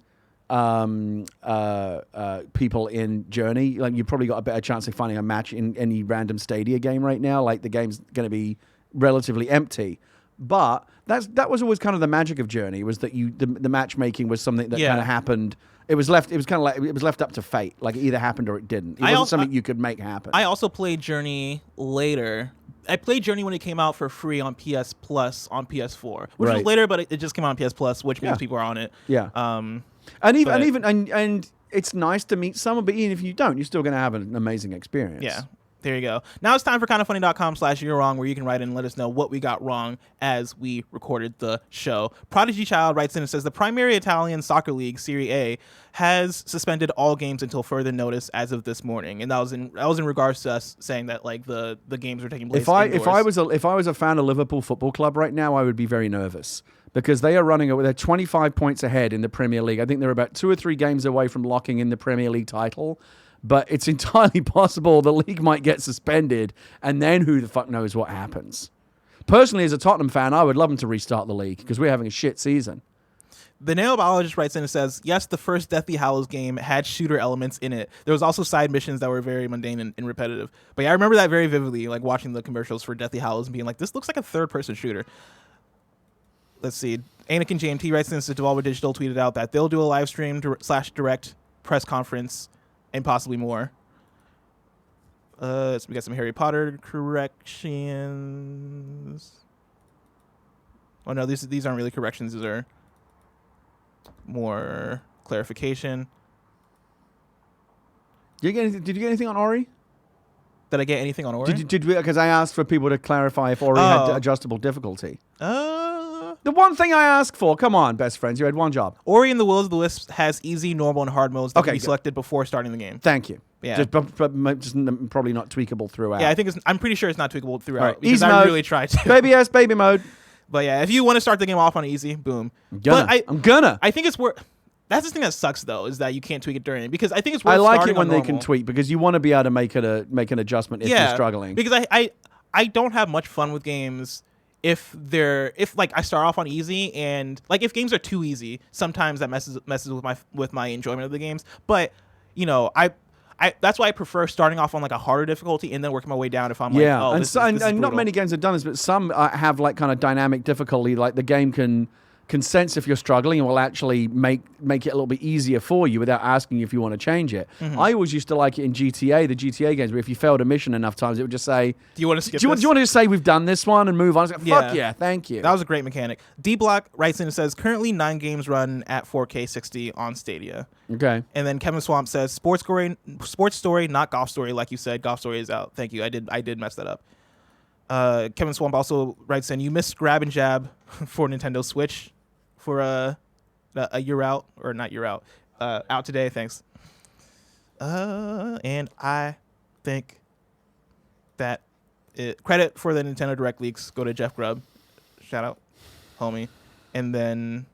people in Journey. Like, you've probably got a better chance of finding a match in any random Stadia game right now. Like, the game's going to be relatively empty. But that was always kind of the magic of Journey, was that the matchmaking was something that
Yeah.
kind of happened. It was left up to fate. Like, it either happened or it didn't. It wasn't something you could make happen.
I also played Journey later. I played Journey when it came out for free on PS Plus on PS4, which was
Right.
later, but it just came out on PS Plus, which means
Yeah.
people are on it.
Yeah.
Um,
And it's nice to meet someone, but even if you don't, you're still going to have an amazing experience.
yeah. There you go. Now it's time for kindoffunny.com/you're wrong, where you can write in and let us know what we got wrong as we recorded the show. Prodigy Child writes in and says the primary Italian soccer league, Serie A, has suspended all games until further notice as of this morning, and that was in regards to us saying that like the games were taking place.
If I
indoors.
was a fan of Liverpool Football Club right now, I would be very nervous, because they are they're 25 points ahead in the Premier League. I think they're about 2 or 3 games away from locking in the Premier League title. But it's entirely possible the league might get suspended, and then who the fuck knows what happens. Personally, as a Tottenham fan, I would love them to restart the league, because we're having a shit season.
The Nioh writes in and says, yes, the first Deathly Hallows game had shooter elements in it. There was also side missions that were very mundane and repetitive. But yeah, I remember that very vividly, like watching the commercials for Deathly Hallows and being like, this looks like a third-person shooter. Let's see. Anakin JMT writes in, since Devolver Digital tweeted out that they'll do a live stream / direct press conference and possibly more. So we got some Harry Potter corrections. Oh no, these aren't really corrections. These are more clarification.
Did you get anything on Ori?
Did I get anything on Ori?
Did we? Because I asked for people to clarify if Ori had
Oh.
adjustable difficulty. The one thing I asked for. Come on, best friends. You had one job.
Ori and the Will of the Wisps has easy, normal, and hard modes that
Okay,
can be
good.
selected before starting the game.
Thank you.
Yeah.
Just probably not tweakable throughout.
Yeah, I'm pretty sure it's not tweakable throughout
All right,
because
easy
I
mode.
really tried to.
Baby ass baby mode.
But yeah, if you want to start the game off on easy, boom.
I'm gonna.
I think it's worth. That's the thing that sucks though, is that you can't tweak it during, because I think it's worth
I like
starting
it when
on
they can
normal.
tweak, because you want to be able to make an adjustment if you're struggling.
Because I don't have much fun with games if like I start off on easy, and like if games are too easy, sometimes that messes with my enjoyment of the games. But you know, I that's why I prefer starting off on like a harder difficulty and then working my way down if I'm like, oh,
and
this
so,
is
and not
brutal.
many games have done this, but some have like kind of dynamic difficulty. Like the game can sense if you're struggling and will actually make it a little bit easier for you without asking you if you want to change it.
Mm-hmm.
I always used to like it in the GTA games, where if you failed a mission enough times, it would just say,
Do you want to skip
do you
this?
want to just say we've done this one and move on? I was like, fuck
Yeah.
yeah, thank you.
That was a great mechanic. D Block writes in and says currently 9 games run at 4K 60 on Stadia.
Okay.
And then Kevin Swamp says sports story, not golf story, like you said. Golf story is out. Thank you. I did mess that up. Kevin Swamp also writes in, you missed Grab and Jab for Nintendo Switch for a year out, or not year out, out today. Thanks. And I think that credit for the Nintendo Direct leaks go to Jeff Grubb. Shout out, homie. And then,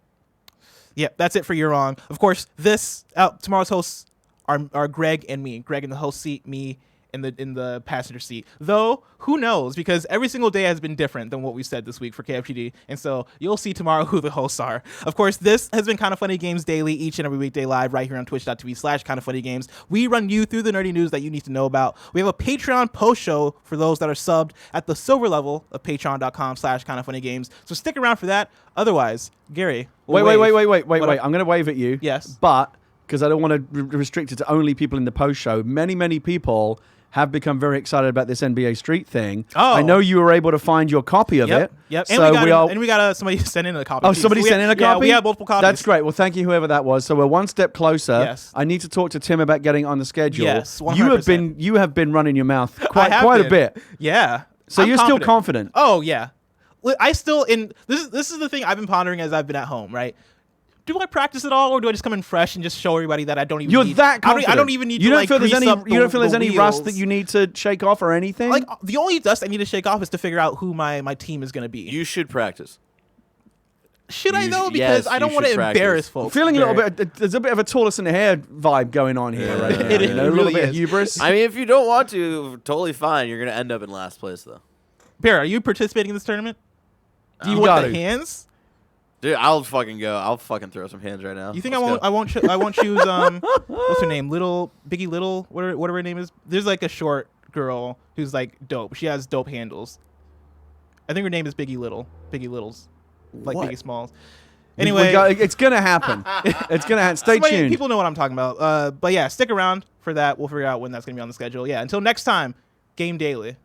yeah, that's it for You're Wrong. Of course, tomorrow's hosts are Greg and me. Greg in the host seat, me in the passenger seat. Though, who knows? Because every single day has been different than what we said this week for KFGD. And so you'll see tomorrow who the hosts are. Of course, this has been Kind of Funny Games Daily, each and every weekday live right here on twitch.tv/kindoffunnygames. We run you through the nerdy news that you need to know about. We have a Patreon post show for those that are subbed at the silver level of patreon.com/kindoffunnygames. So stick around for that. Otherwise, Gary.
Wait. I'm going to wave at you.
Yes.
But because I don't want to restrict it to only people in the post show, many people have become very excited about this NBA Street thing.
Oh.
I know you were able to find your copy of it.
Yep.
So
we got somebody sent in a copy.
Oh,
too.
somebody sent in a copy?
Yeah, we have multiple copies.
That's great. Well, thank you, whoever that was. So we're one step closer.
Yes.
I need to talk to Tim about getting on the schedule.
Yes, 100%.
You have been running your mouth quite
been.
a bit.
Yeah.
So
I'm
you're
confident.
still confident.
Oh yeah. This is the thing I've been pondering as I've been at home, right? Do I practice at all, or do I just come in fresh and just show everybody that I don't even?
You're
need,
that confident.
I don't even need
you
to
don't
like
feel there's
grease
any.
up
You don't feel there's any rust
wheels.
that you need to shake off or anything.
Like the only dust I need to shake off is to figure out who my team is going to be.
You should practice.
Should I though?
Yes,
Because I don't
you
want to
should
embarrass
practice.
folks.
Feeling a little
Barrett.
bit. There's a bit of a tortoise in the hair vibe going on here, right?
It
You know, a
really
little bit of
is.
hubris.
I mean, if you don't want to, totally fine. You're gonna end up in last place though.
Barrett, are you participating in this tournament? Do you
You
want
got
the
to.
hands?
Dude, I'll fucking go. I'll fucking throw some hands right now.
You think
Let's
I
go.
won't? I won't choose. What's her name? Biggie Little. Whatever her name is. There's like a short girl who's like dope. She has dope handles. I think her name is Biggie Little. Biggie Littles, like
What?
Biggie Smalls.
We
Anyway,
it's gonna happen. It's gonna happen. Stay tuned.
People know what I'm talking about. But yeah, stick around for that. We'll figure out when that's gonna be on the schedule. Yeah. Until next time, Game Daily.